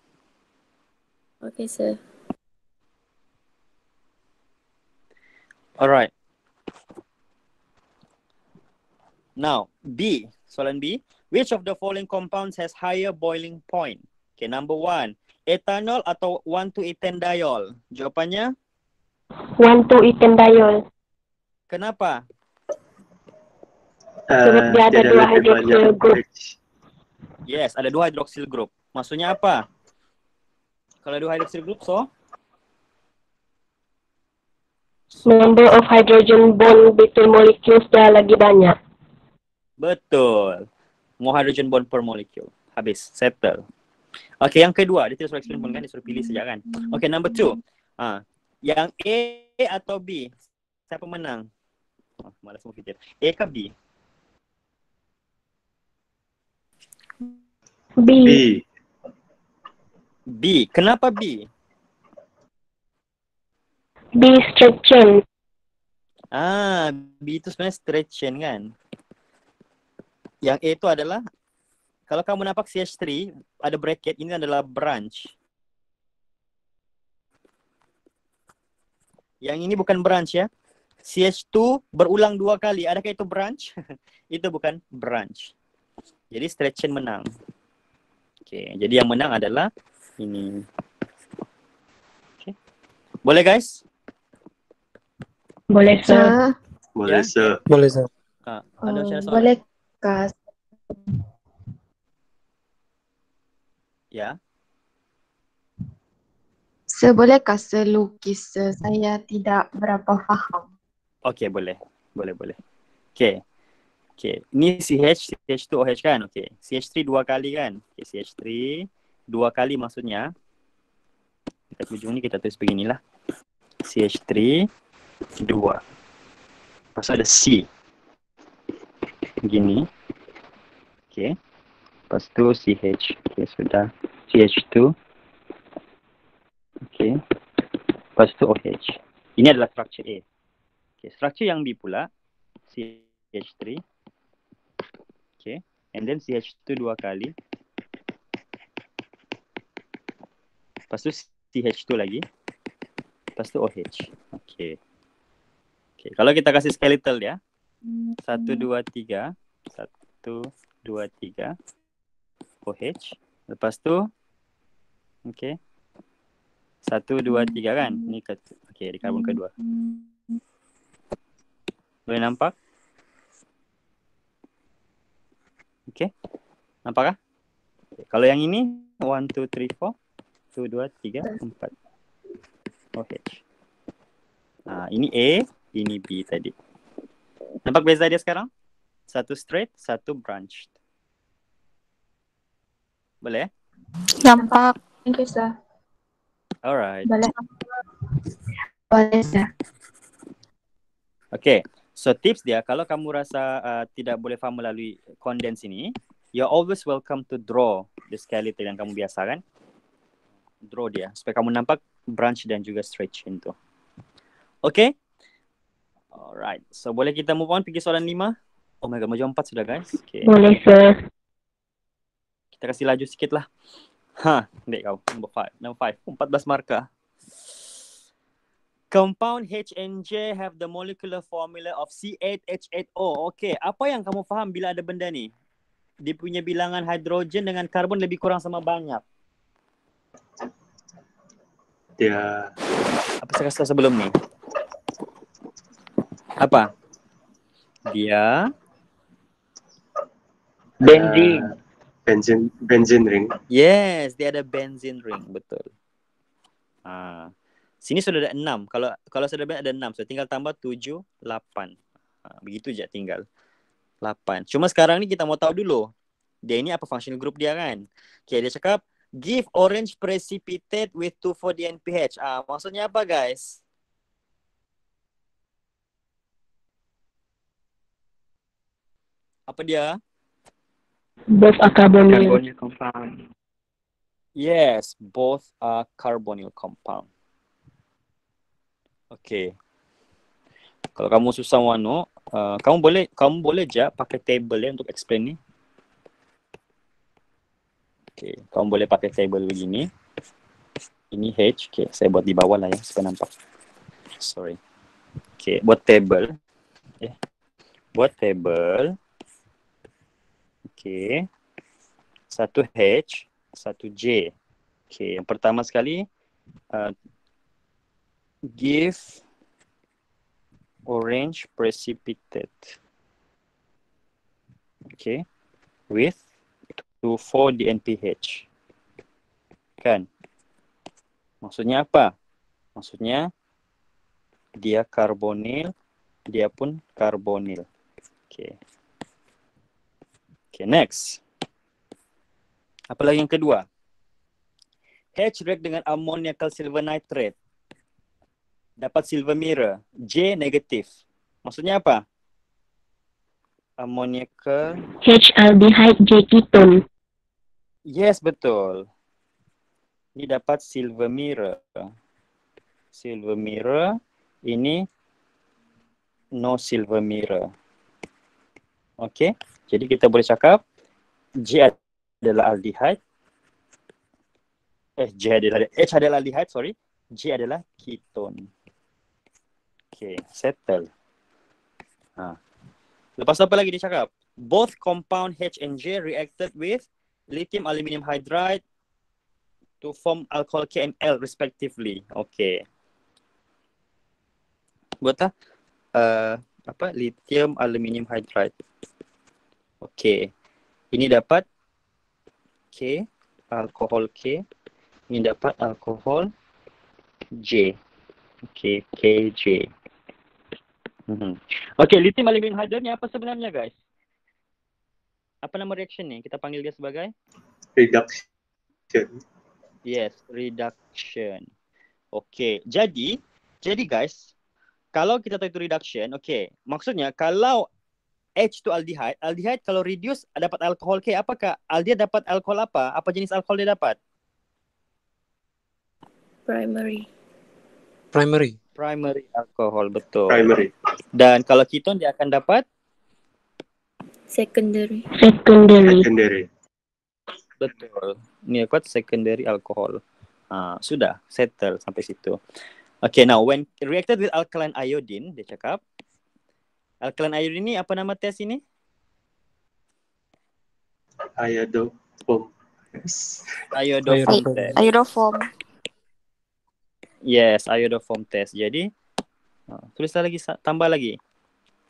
Okay, sir. Alright. Now, B. Soalan B. Which of the following compounds has higher boiling point? Okay, number 1. Ethanol atau 1,2-ethanediol? Jawapannya? 1,2-ethanediol. Kenapa? Sebab dia ada dua hydroxyl group. Yes, ada 2 hydroxyl group. Maksudnya apa? Kalau 2 hydroxyl group, so? Number of hydrogen bond between molecules dah lagi banyak. Betul. More hydrogen bond per molecule. Habis. Settle. Okay, yang kedua. Dia tidak suruh explain pun kan. Dia suruh pilih saja kan. Okay, number 2. Yang A atau B? Siapa menang? Malas mau fikir. A ke B? B. B. Kenapa B? B straight chain. B itu sebenarnya straight chain kan. Yang A itu adalah, kalau kamu nampak CH3 ada bracket, ini adalah branch. Yang ini bukan branch ya. CH2 berulang 2 kali. Adakah itu branch? Itu bukan branch. Jadi straight chain menang. Okay, jadi yang menang adalah ini. Okay. Boleh guys? Boleh, sir. Sir, Boleh, Ya, sir. Boleh, sir. Ada macam soalan? bolehkah Ya. bolehkah selukis saya tidak berapa faham? Okay, boleh. Boleh. Okay. Ini CH2 OH kan? Okay. CH3 dua kali kan? Okay, CH3 dua kali maksudnya. Dekat ujung ni kita tulis beginilah. CH3 2. Lepas tu ada C. Begini. Okay. Lepas tu CH. Okay, sudah. CH2. Okay. Lepas tu OH. Ini adalah structure A. Okay. Structure yang B pula. CH3. Okay. And then CH2 dua kali. Lepas tu CH2 lagi. Lepas tu OH. Okay. Okay. Kalau kita kasih skeletal dia. 1, 2, 3. 1, 2, 3. OH. Lepas tu. Okay. 1, 2, 3 kan? Ni okay, di karbon kedua. Boleh nampak? Okay. Nampak kah? Okay. Kalau yang ini 1, 2, 3, 4. 1, 2, 3, 4. OH. Ini A, ini B tadi. Nampak beza dia sekarang? Satu straight, satu branched. Boleh? Nampak. Thank you, sir. Alright. Boleh, sir. Okay. So tips dia, kalau kamu rasa tidak boleh faham melalui condense ini, you're always welcome to draw the skeleton yang kamu biasa kan. Draw dia, supaya kamu nampak branch dan juga straight chain tu. Okay? Alright. So boleh kita move on pergi soalan 5? Oh my god, maju 4 sudah guys. Okay. Boleh, sir. Kita kasih laju sikit lah. Dek kau. Number 5. 14 markah. Compound H and J have the molecular formula of C8H8O. Okay, apa yang kamu faham bila ada benda ni? Dia punya bilangan hidrogen dengan karbon lebih kurang sama banyak. Dia Apa saya kata sebelum ni? Apa? Dia Benzene ring. yes, dia ada benzene ring, betul. Sini sudah ada 6. Kalau sudah ada 6, so tinggal tambah 7, 8. Begitu je tinggal. 8. Cuma sekarang ni kita mau tahu dulu. Dia ini apa functional group dia kan? Okay, dia cakap give orange precipitate with 2,4-DNPH. Maksudnya apa guys? Apa dia? Both are carbonyl. carbonyl compound. Yes, both are carbonyl compound. Okay. Kalau kamu susah Wano, kamu boleh je pakai table ya untuk explain ni. Okay, kamu boleh pakai table begini. Ini H, okay, saya buat di bawah lah ya supaya nampak. Sorry. Okay, buat table. Buat table. Okay. 1 H, 1 J. Okay, yang pertama sekali give orange precipitate. Okay. With 2,4-DNPH. Kan? Maksudnya apa? Maksudnya dia karbonil, dia pun karbonil. Okay. Okay, next. Apa lagi yang kedua? H react dengan ammoniacal silver nitrate. Dapat silver mirror. J negatif. Maksudnya apa? Ammoniacal. H aldehyde, J ketone. Yes, betul. Ini dapat silver mirror. Silver mirror. Ini no silver mirror. Okay. Jadi kita boleh cakap J adalah aldehyde. H adalah aldehyde, sorry. J adalah ketone. Okay, settle. Lepas apa lagi dia cakap? Both compound H and J reacted with lithium aluminium hydride to form alcohol K and L respectively. Okay. Buat tak? Apa? Lithium aluminium hydride. Okay. Ini dapat K, alkohol K. Ini dapat alkohol J. Okay, KJ. Okay, lithium aluminium hydride ni apa sebenarnya guys? Apa nama reaction ni? Kita panggil dia sebagai? Reduction. Yes, reduction. Okay, jadi guys, kalau kita tahu itu reduction, okay, maksudnya kalau H tu aldehyde, aldehyde kalau reduce dapat alkohol K, apakah aldehyde dapat alkohol apa? Apa jenis alkohol dia dapat? Primary. Primary alkohol, betul. Primary. Dan kalau keton dia akan dapat? Secondary. Secondary. Betul. Ni dapat secondary alcohol. Sudah settle sampai situ. Okay, now when reacted with alkaline iodine, dia cakap alkaline iodine ni apa nama test ini? Iodoform. Iodoform test. Iodoform. Yes, iodoform test. Jadi tulislah lagi, tambah lagi.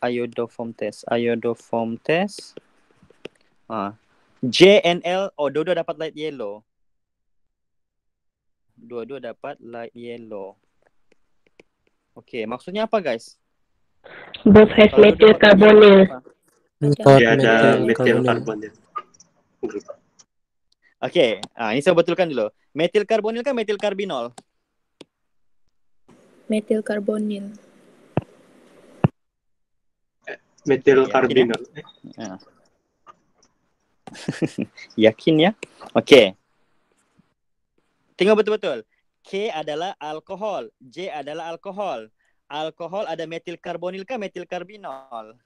Iodoform test. J and L, dua-dua dapat light yellow. Dua-dua dapat light yellow. Okay, maksudnya apa guys? Both has Kalau methyl dua-dua carbonyl. Dia ada methyl carbonyl. Okay, ini saya betulkan dulu. Methyl carbonyl kan methyl carbinol? Methyl carbonyl. Methyl carbinol. Yakin ya? Okay. Tengok betul-betul. K adalah alkohol. J adalah alkohol. Alkohol ada metil karbonil kah metil karbinol?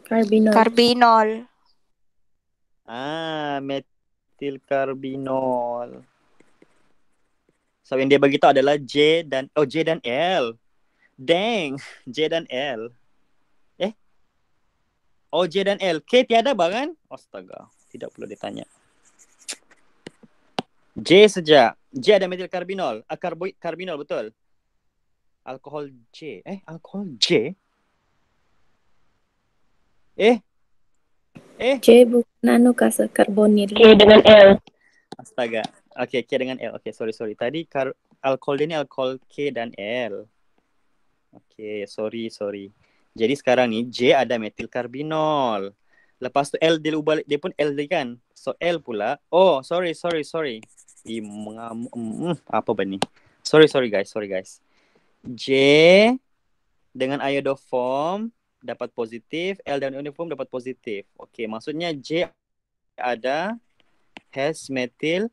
Carbinol. Metil karbinol. So yang dia bagi tahu adalah J dan L. Dang, J dan L. J dan L. K tiada kan? Astaga, tidak perlu ditanya. J saja. J ada metil karbinol. Karbinol betul. Alkohol J. Alkohol J? J bukan karbonil. K dengan L. Astaga. Okay, K dengan L. Okay, sorry. Tadi alkohol dia ni alkohol K dan L. Okay, sorry. Jadi sekarang ni J ada metil karbinol. Lepas tu L dia ubah, dia pun L dia kan. So L pula. Oh, sorry. Apa benda ni? Sorry guys. J dengan iodoform dapat positif, L dan iodoform dapat positif. Okay, maksudnya J has methyl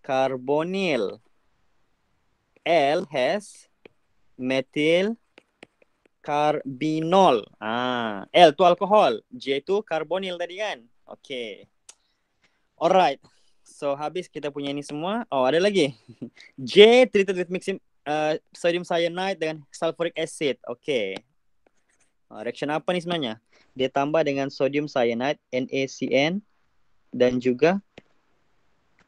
carbonyl. L has methyl carbinol. L tu alkohol, J tu carbonyl tadi kan. Okay. Alright. So habis kita punya ini semua. Ada lagi. J treated with mixing sodium cyanide dengan sulfuric acid. Okay. Reaction apa ni sebenarnya? Dia tambah dengan sodium cyanide, NaCN dan juga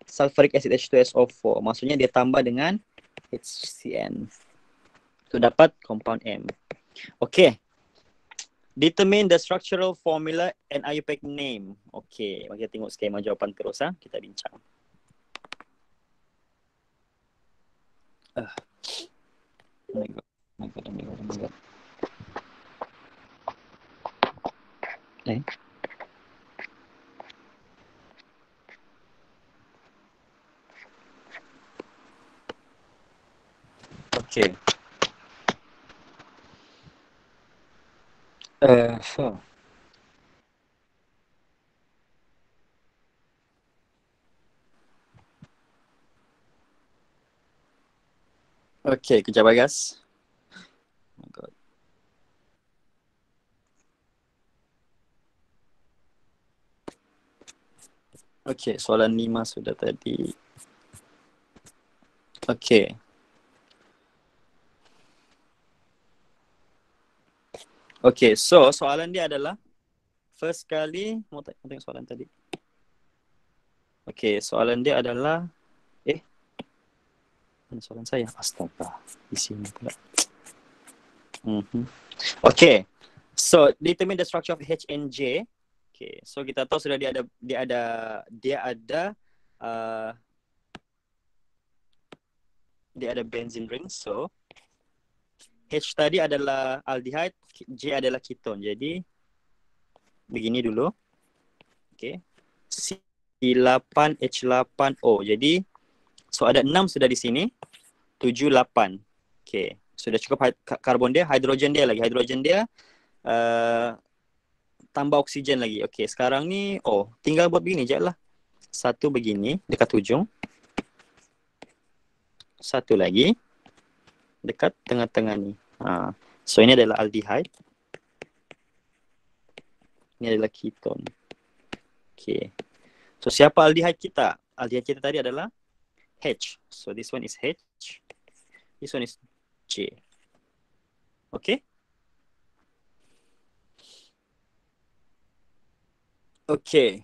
sulfuric acid H2SO4. Maksudnya dia tambah dengan HCN. So dapat compound M. Okay. Determine the structural formula and IUPAC name. Okay. Kita tengok skema jawapan terus. Kita bincang. Oh my god. Okay. Okay, kejap guys. Oh my god. Okay, soalan 5 sudah tadi. Okay. Okay, so soalan dia adalah first kali, mau tengok soalan tadi. Okay, soalan dia adalah, mana soalan saya? Astaga, di sini pula. Okay, so determine the structure of H and J. Okay, so kita tahu sudah dia ada benzene ring. So H tadi adalah aldehyde, J adalah keton. Jadi begini dulu. Okay, C8H8O. Jadi so ada 6 sudah di sini, 7, 8. Okay, sudah cukup karbon dia, hidrogen dia lagi. Hidrogen dia tambah oksigen lagi. Okay, sekarang ni tinggal buat begini je lah. Satu begini dekat ujung. Satu lagi dekat tengah-tengah ni. So ini adalah aldehyde. Ini adalah keton. Okay. So siapa aldehyde kita? Aldehyde kita tadi adalah H. So this one is H. This one is J. Okay. Okay.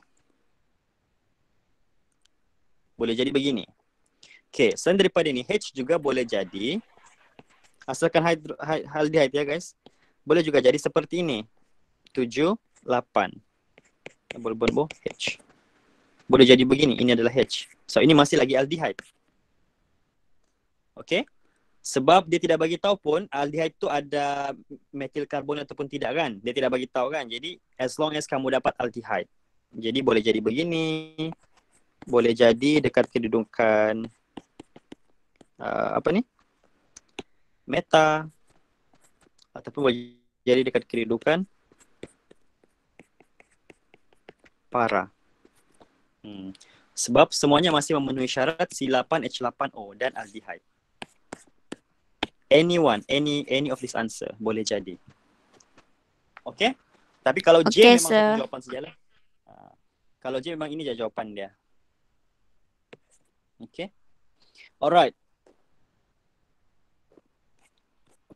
Boleh jadi begini. Okay, selain daripada ini, H juga boleh jadi, asalkan aldehyde ya guys, boleh juga jadi seperti ini. 7, 8. Boleh H. Boleh jadi begini, ini adalah H. So ini masih lagi aldehyde. Okay. Sebab dia tidak bagi tahu pun aldehyde tu ada metil karbon ataupun tidak kan. Dia tidak bagi tahu kan. Jadi as long as kamu dapat aldehyde. Jadi boleh jadi begini. Boleh jadi dekat kedudukan meta, ataupun boleh jadi dekat kedudukan para. Sebab semuanya masih memenuhi syarat C8H8O dan aldehyde. Any of this answer boleh jadi. Okay? Tapi kalau J memang satu jawapan sajalah. Kalau J memang ini je jawapan dia. Okay? Alright.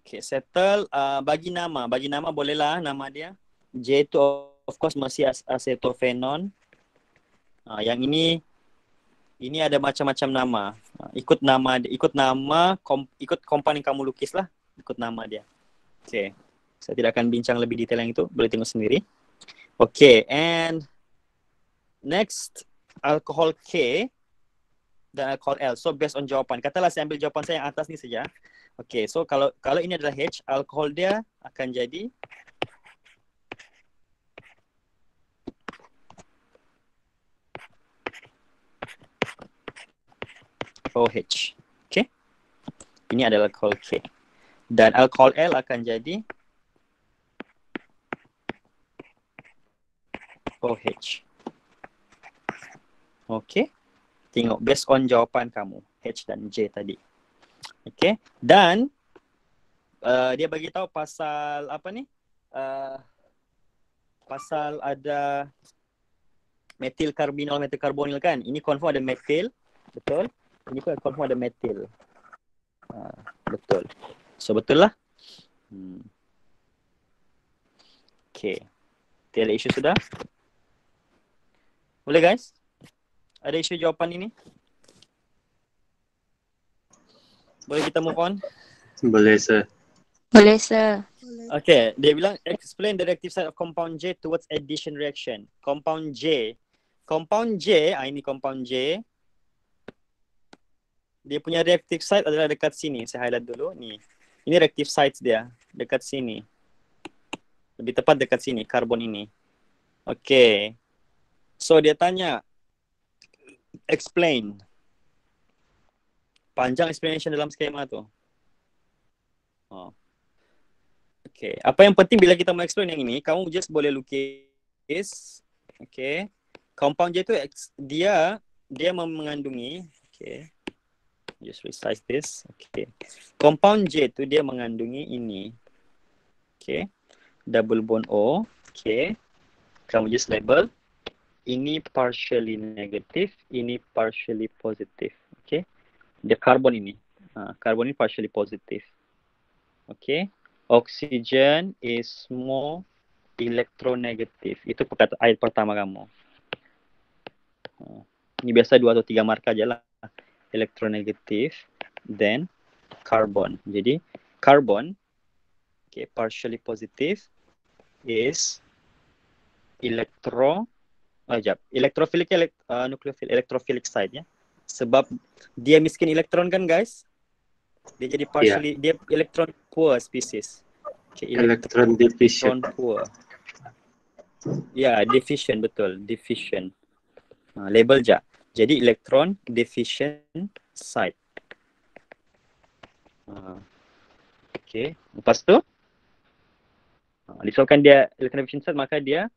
Okay, settle. Bagi nama bolehlah nama dia. J tu of course masih acetophenone. Yang ini ada macam-macam nama. Ikut kompound yang kamu lukis lah. Ikut nama dia. Okay. Saya tidak akan bincang lebih detail yang itu. Boleh tengok sendiri. Okay, and next, alkohol K dan alkohol L. So based on jawapan. Katalah saya ambil jawapan saya yang atas ni saja. Okay, so kalau ini adalah H, alkohol dia akan jadi OH. Okay. Ini adalah alkohol K. Dan alkohol L akan jadi OH. Okay. Tengok based on jawapan kamu. H dan J tadi. Okay. Dan dia bagi tahu pasal apa ni? Pasal ada metil karbinol, metil karbonil kan? Ini confirm ada metil. Betul? Ini pun confirm ada metil. Betul. So betul lah. Okay. Tiada isu sudah? Boleh guys? Ada isu jawapan ini? Boleh kita move on? Boleh, sir. Boleh, sir. Okay, dia bilang explain the reactive side of compound J towards addition reaction. Compound J, ini compound J. Dia punya reactive site adalah dekat sini. Saya highlight dulu. Ni. Ini reactive sites dia. Dekat sini. Lebih tepat dekat sini. Karbon ini. Okay. So dia tanya. Explain. Panjang explanation dalam skema tu. Okay. Apa yang penting bila kita mau explain yang ini. Kamu just boleh lukis. Okay. Compound J tu dia mengandungi. Okay. Just resize this. Okay. Compound J tu dia mengandungi ini. Okay. Double bond O. Okay. Kamu just label. Ini partially negative. Ini partially positive. Okay. Dia karbon ini. Karbon ini partially positive. Okay. Oxygen is more elektronegatif. Itu ayat pertama kamu. Ini biasa 2 atau 3 marka aja lah. Elektronegatif, then carbon. Jadi carbon, okay, partially positive is electrophilic, nucleophile, electrophilic side ya. Sebab dia miskin elektron kan guys. Dia jadi partially, dia electron poor species. Okay, Electron deficient. poor. Ya, deficient betul, deficient. Label je. Jadi electron deficient site. Okay, lepas tu disebabkan dia electron deficient site, maka dia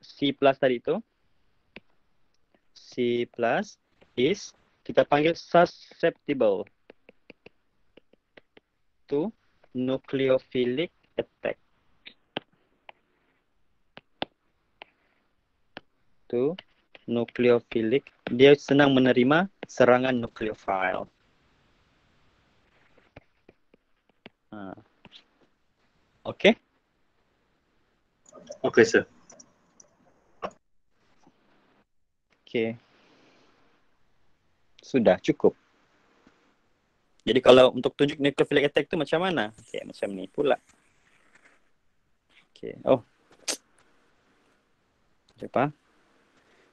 C plus tadi tu, C plus is kita panggil susceptible to nucleophilic attack. To nucleophilic, dia senang menerima serangan nukleofil. Okay? Okay, sir. Okay. Sudah cukup. Jadi kalau untuk tunjuk nucleophilic attack tu macam mana? Okay, macam ni pula. Okay. Oh. Apa?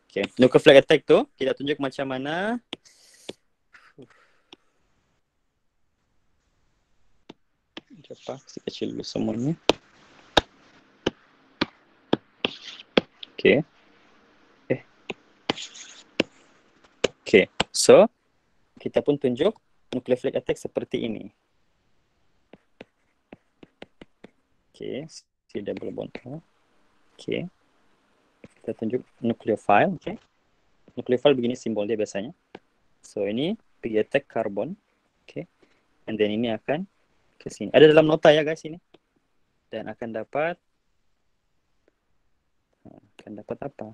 Okay. Nucleophilic attack tu kita tunjuk macam mana? Apa? Si kecil dulu semuanya. Okay. Okay. So, kita pun tunjuk nucleophilic attack seperti ini. Okay. Si double bond. Okay. Kita tunjuk nucleophile. Okay. Nucleophile begini simbol dia biasanya. So, ini pergi attack carbon. Okay. And then ini akan ke sini. Ada dalam nota ya guys ini. Dan akan dapat apa?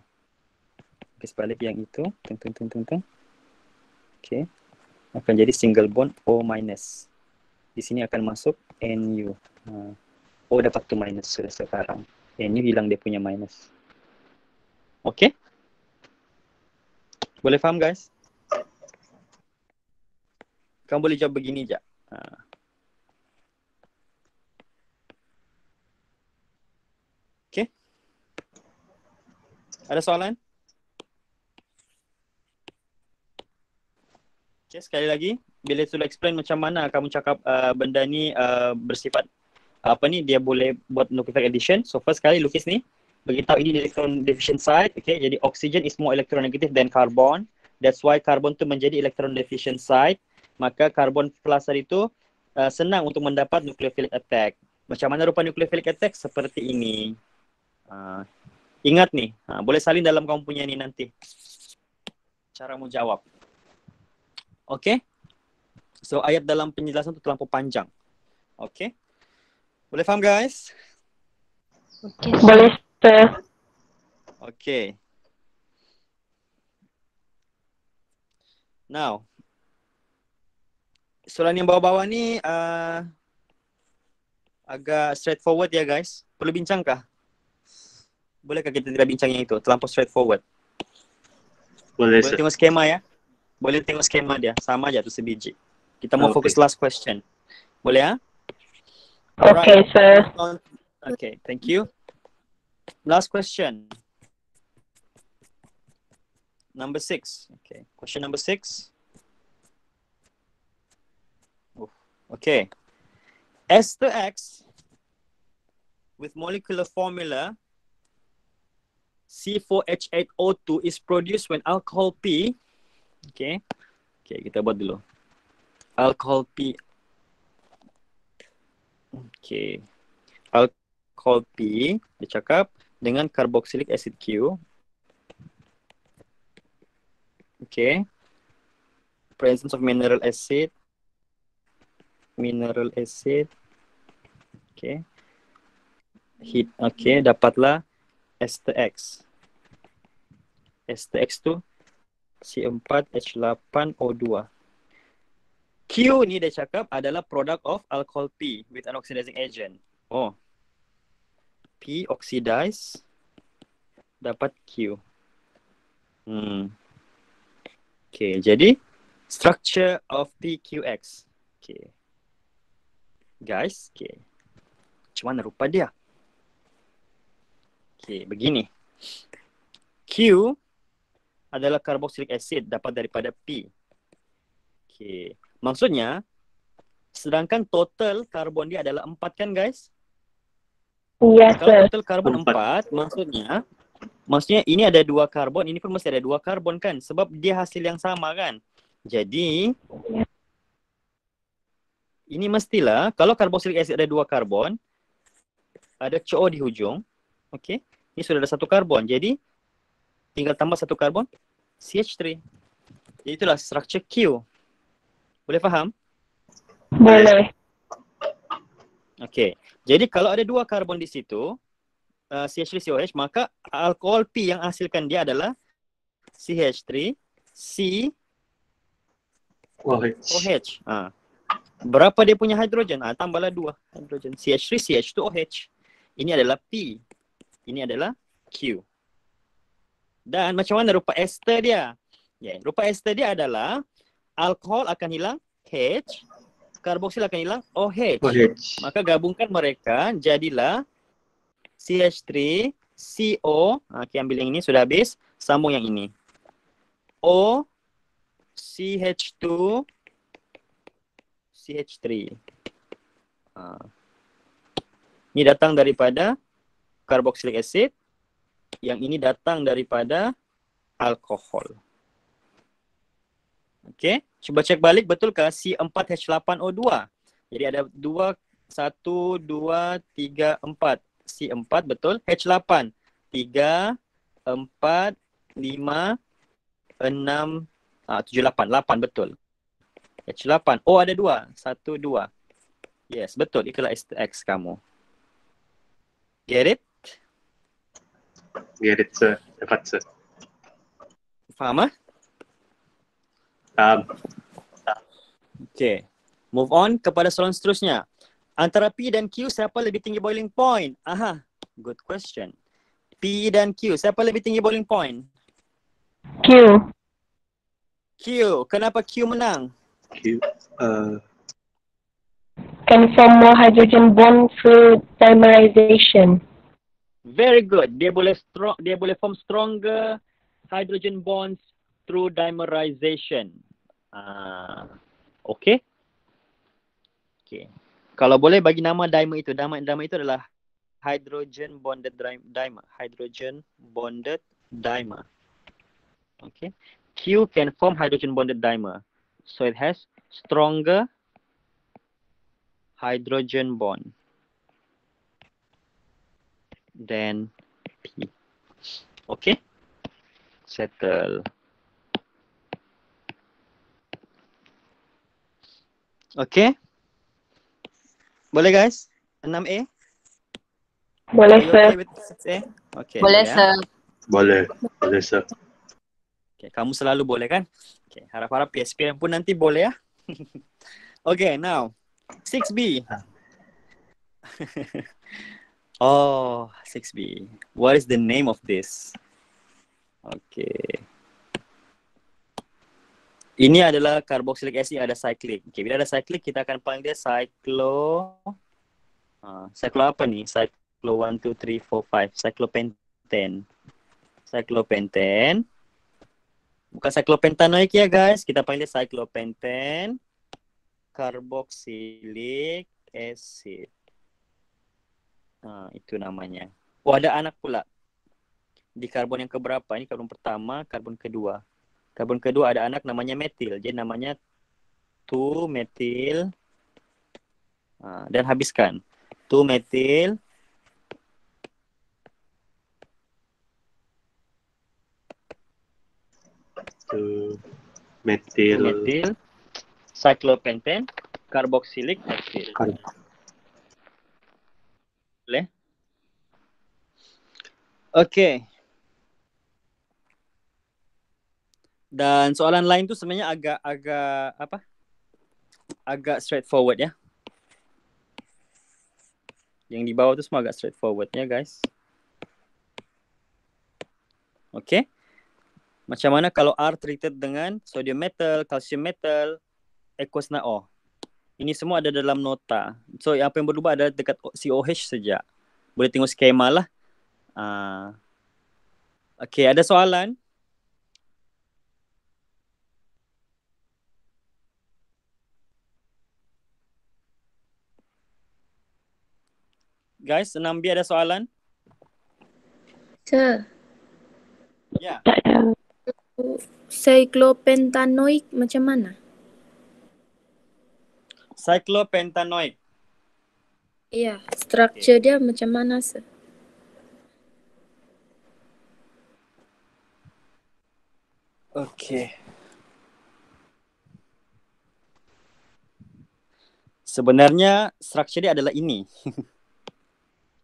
Garis balik yang itu. Tung. Okay. Akan jadi single bond O minus. Di sini akan masuk NU. O dapat 2 minus sudah sekarang. NU hilang dia punya minus. Okay. Boleh faham guys? Kamu boleh jawab begini je. Okay. Ada soalan? Okay, sekali lagi, bila sudah explain macam mana kamu cakap benda ni bersifat dia boleh buat nucleophilic addition. So first kali lukis ni, beritahu ini electron deficient site. Okay, jadi oxygen is more electronegative than carbon. That's why carbon tu menjadi electron deficient site. Maka carbon plus tadi tu senang untuk mendapat nucleophilic attack. Macam mana rupa nucleophilic attack? Seperti ini. Ingat ni, boleh salin dalam kamu punya ni nanti. Cara mu jawab. Okay. So ayat dalam penjelasan tu terlampau panjang. Okay. Boleh faham guys? Okay, boleh, sir. Okay. Now, soalan yang bawah-bawah ni agak straightforward ya guys. Perlu bincangkah? Bolehkah kita tidak bincang yang itu? Terlampau straightforward. Boleh, Boleh sir. tengok skema ya? Boleh tengok skema dia. Sama aja tu sebiji. Kita mau fokus last question. Boleh ya? Okay, sir. Okay, thank you. Last question. Number 6. Okay, question number 6. Okay. Ester X with molecular formula C4H8O2 is produced when alcohol P. Okay. Okay, kita buat dulu. Alcohol P. Okay. Alcohol P dia cakap dengan carboxylic acid Q. Okay. Presence of mineral acid. Okay. Heat. Okay, dapatlah ester X. Ester X tu C4H8O2. Q ni dia cakap adalah product of alcohol P with an oxidizing agent. Oh. P oxidize dapat Q. Okay, jadi structure of PQX. Okay. Guys, okay. Macam mana rupa dia? Okay, begini. Q adalah carboxylic acid dapat daripada P. Okay. Maksudnya, sedangkan total karbon dia adalah 4 kan guys? Yes, Kalau sir. total karbon 4, maksudnya ini ada 2 karbon, ini pun mesti ada 2 karbon kan? Sebab dia hasil yang sama kan? Jadi, ini mestilah, kalau carboxylic acid ada 2 karbon, ada CO di hujung, okay? Ini sudah ada 1 karbon, jadi tinggal tambah 1 karbon, CH3. Jadi itulah structure Q. Boleh faham? Boleh. Okay. Jadi kalau ada 2 karbon di situ, CH3COH, maka alkohol P yang hasilkan dia adalah CH3, COH. Berapa dia punya hidrogen? Tambahlah 2 hidrogen. CH3, CH2OH. Ini adalah P. Ini adalah Q. Dan macam mana rupa ester dia? Rupa ester dia adalah alkohol akan hilang H, karboksil akan hilang OH. Maka gabungkan mereka jadilah CH3, CO. Okay, ambil yang ini sudah habis. Sambung yang ini. O, CH2, CH3. Ini datang daripada carboxylic acid. Yang ini datang daripada alkohol. Okey, cuba cek balik betulkah C4H8O2? Jadi ada 1, 2, 3, 4. C4 betul. H8 3, 4, 5, 6, 7, 8 betul. H8. Oh ada 2. 1, 2. Yes, betul. Itulah X kamu. Get it? Get it, sir. Dapat, sir. Faham ah? Faham. Okay. Move on kepada soalan seterusnya. Antara P dan Q, siapa lebih tinggi boiling point? Good question. P dan Q, siapa lebih tinggi boiling point? Q. Q. Kenapa Q menang? Q. Can form more hydrogen bond through dimerization. Very good. Dia boleh form stronger hydrogen bonds through dimerization. Okay. Okay. Kalau boleh bagi nama dimer itu. Dimer itu adalah hydrogen bonded dimer. Hydrogen bonded dimer. Okay. Q can form hydrogen bonded dimer. So it has stronger hydrogen bond than P. Okay. Settle. Okay. Boleh guys? 6A? Boleh, Are you sir. okay with 6A? Okay. Boleh, ya. sir. Boleh. Boleh, sir. Okay, kamu selalu boleh kan? Okay, harap-harap PSPM pun nanti boleh ya. Okay, now 6B. Oh, 6B. What is the name of this? Okay. Ini adalah carboxylic acid yang ada cyclic. Okay, bila ada cyclic kita akan panggil dia cyclo apa ni? Cyclo 1, 2, 3, 4, 5. Cyclopentane. Cyclopentane. Bukan cyclopentanoic ya guys. Kita panggil dia cyclopentane carboxylic acid. Itu namanya. Oh, ada anak pula. Di karbon yang keberapa? Ini karbon pertama, karbon kedua. Karbon kedua ada anak namanya metil. Jadi namanya 2-metil. Dan habiskan. 2-metil. Metil. Cyclopentane carboxylic acid. Boleh? Okay. Dan soalan lain tu sebenarnya agak straightforward ya. Yang di bawah tu semua agak straightforward ya guys. Okay. Macam mana kalau R treated dengan sodium metal, calcium metal, aqueous NaO. Ini semua ada dalam nota. So yang apa yang berubah adalah dekat COH saja. Boleh tengok skema lah. Okay, ada soalan? Guys, 6B ada soalan? Sir, Ya. cyclopentanoic macam mana? Cyclopentanoic. Iya, structure dia macam mana, sir? Okay. Sebenarnya struktur dia adalah ini.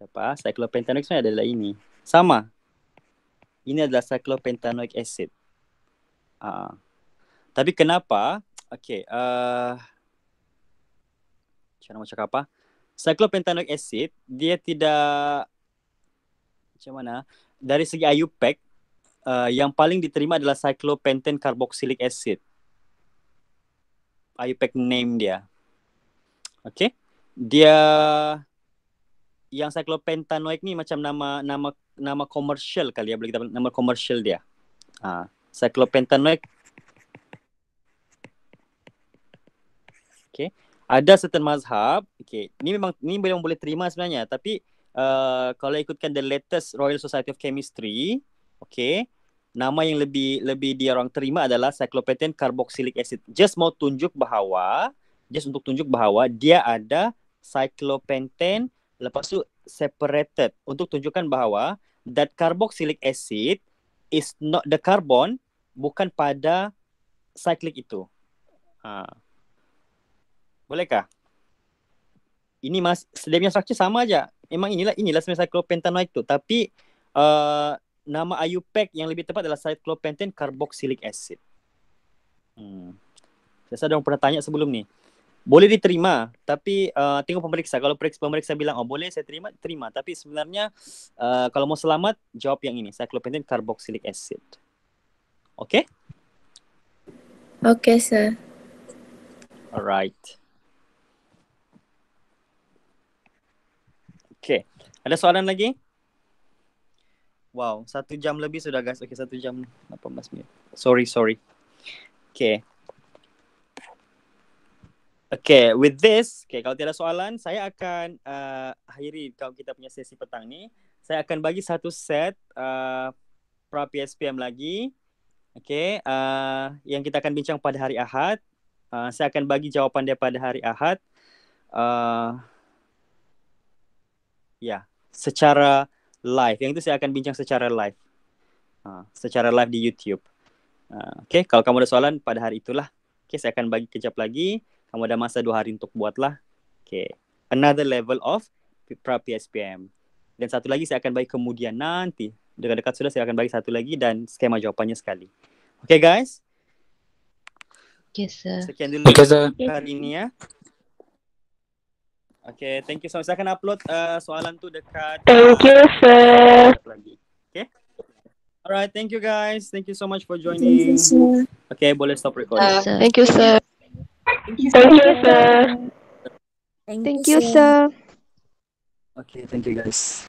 Apa? Cyclopentanoic sebenarnya adalah ini. Sama. Ini adalah cyclopentanoic acid. Tapi kenapa? Okay. Macam mana cakap apa? Cyclopentanoic acid, dia tidak... Macam mana? Dari segi IUPAC, yang paling diterima adalah cyclopentane carboxylic acid. IUPAC name dia. Okay. Dia... Yang cyclopentanoic ni macam nama komersial kali ya. Boleh kita nama komersial dia. Cyclopentanoic. Okay. Ada certain mazhab, okay, ni memang boleh terima sebenarnya, tapi kalau ikutkan the latest Royal Society of Chemistry, okay, nama yang lebih dia orang terima adalah cyclopentane carboxylic acid. Just untuk tunjuk bahawa dia ada cyclopentane, lepas tu separated untuk tunjukkan bahawa that carboxylic acid is not the carbon, bukan pada cyclic itu. Bolehkah? Ini dia punya structure sama aja. Memang inilah sebenarnya cyclopentanoic tu. Tapi nama IUPAC yang lebih tepat adalah cyclopentane carboxylic acid. Saya rasa ada orang pernah tanya sebelum ni. Boleh diterima, tapi tengok pemeriksa. Kalau pemeriksa bilang, boleh saya terima. Tapi sebenarnya kalau mau selamat, jawab yang ini, cyclopentane carboxylic acid. Okay? Okay, sir. Alright. Okay, ada soalan lagi? Wow, 1 jam lebih sudah guys. Okay, 1 jam 18 minit. Sorry. Okay. Okay, with this, kalau tiada soalan, saya akan akhiri kalau kita punya sesi petang ni. Saya akan bagi satu set pra PSPM lagi. Okay, yang kita akan bincang pada hari Ahad. Saya akan bagi jawapan dia pada hari Ahad. Secara live. Yang itu saya akan bincang secara live. Secara live di YouTube. Okay, kalau kamu ada soalan pada hari itulah. Okay, saya akan bagi kejap lagi. Kamu ada masa 2 hari untuk buatlah. Okay, another level of pra PSPM. Dan satu lagi saya akan bagi kemudian nanti. Dekat-dekat sudah saya akan bagi satu lagi dan skema jawapannya sekali. Okay guys? Yes, sir. Sekian dulu hari ini ya. Okay, thank you so much. Saya akan upload soalan tu dekat... Thank you, sir. Lagi. Okay? Alright, thank you guys. Thank you so much for joining. Okay, boleh stop recording. Thank you, sir. Thank you, sir. Thank you, sir. Okay, thank you guys.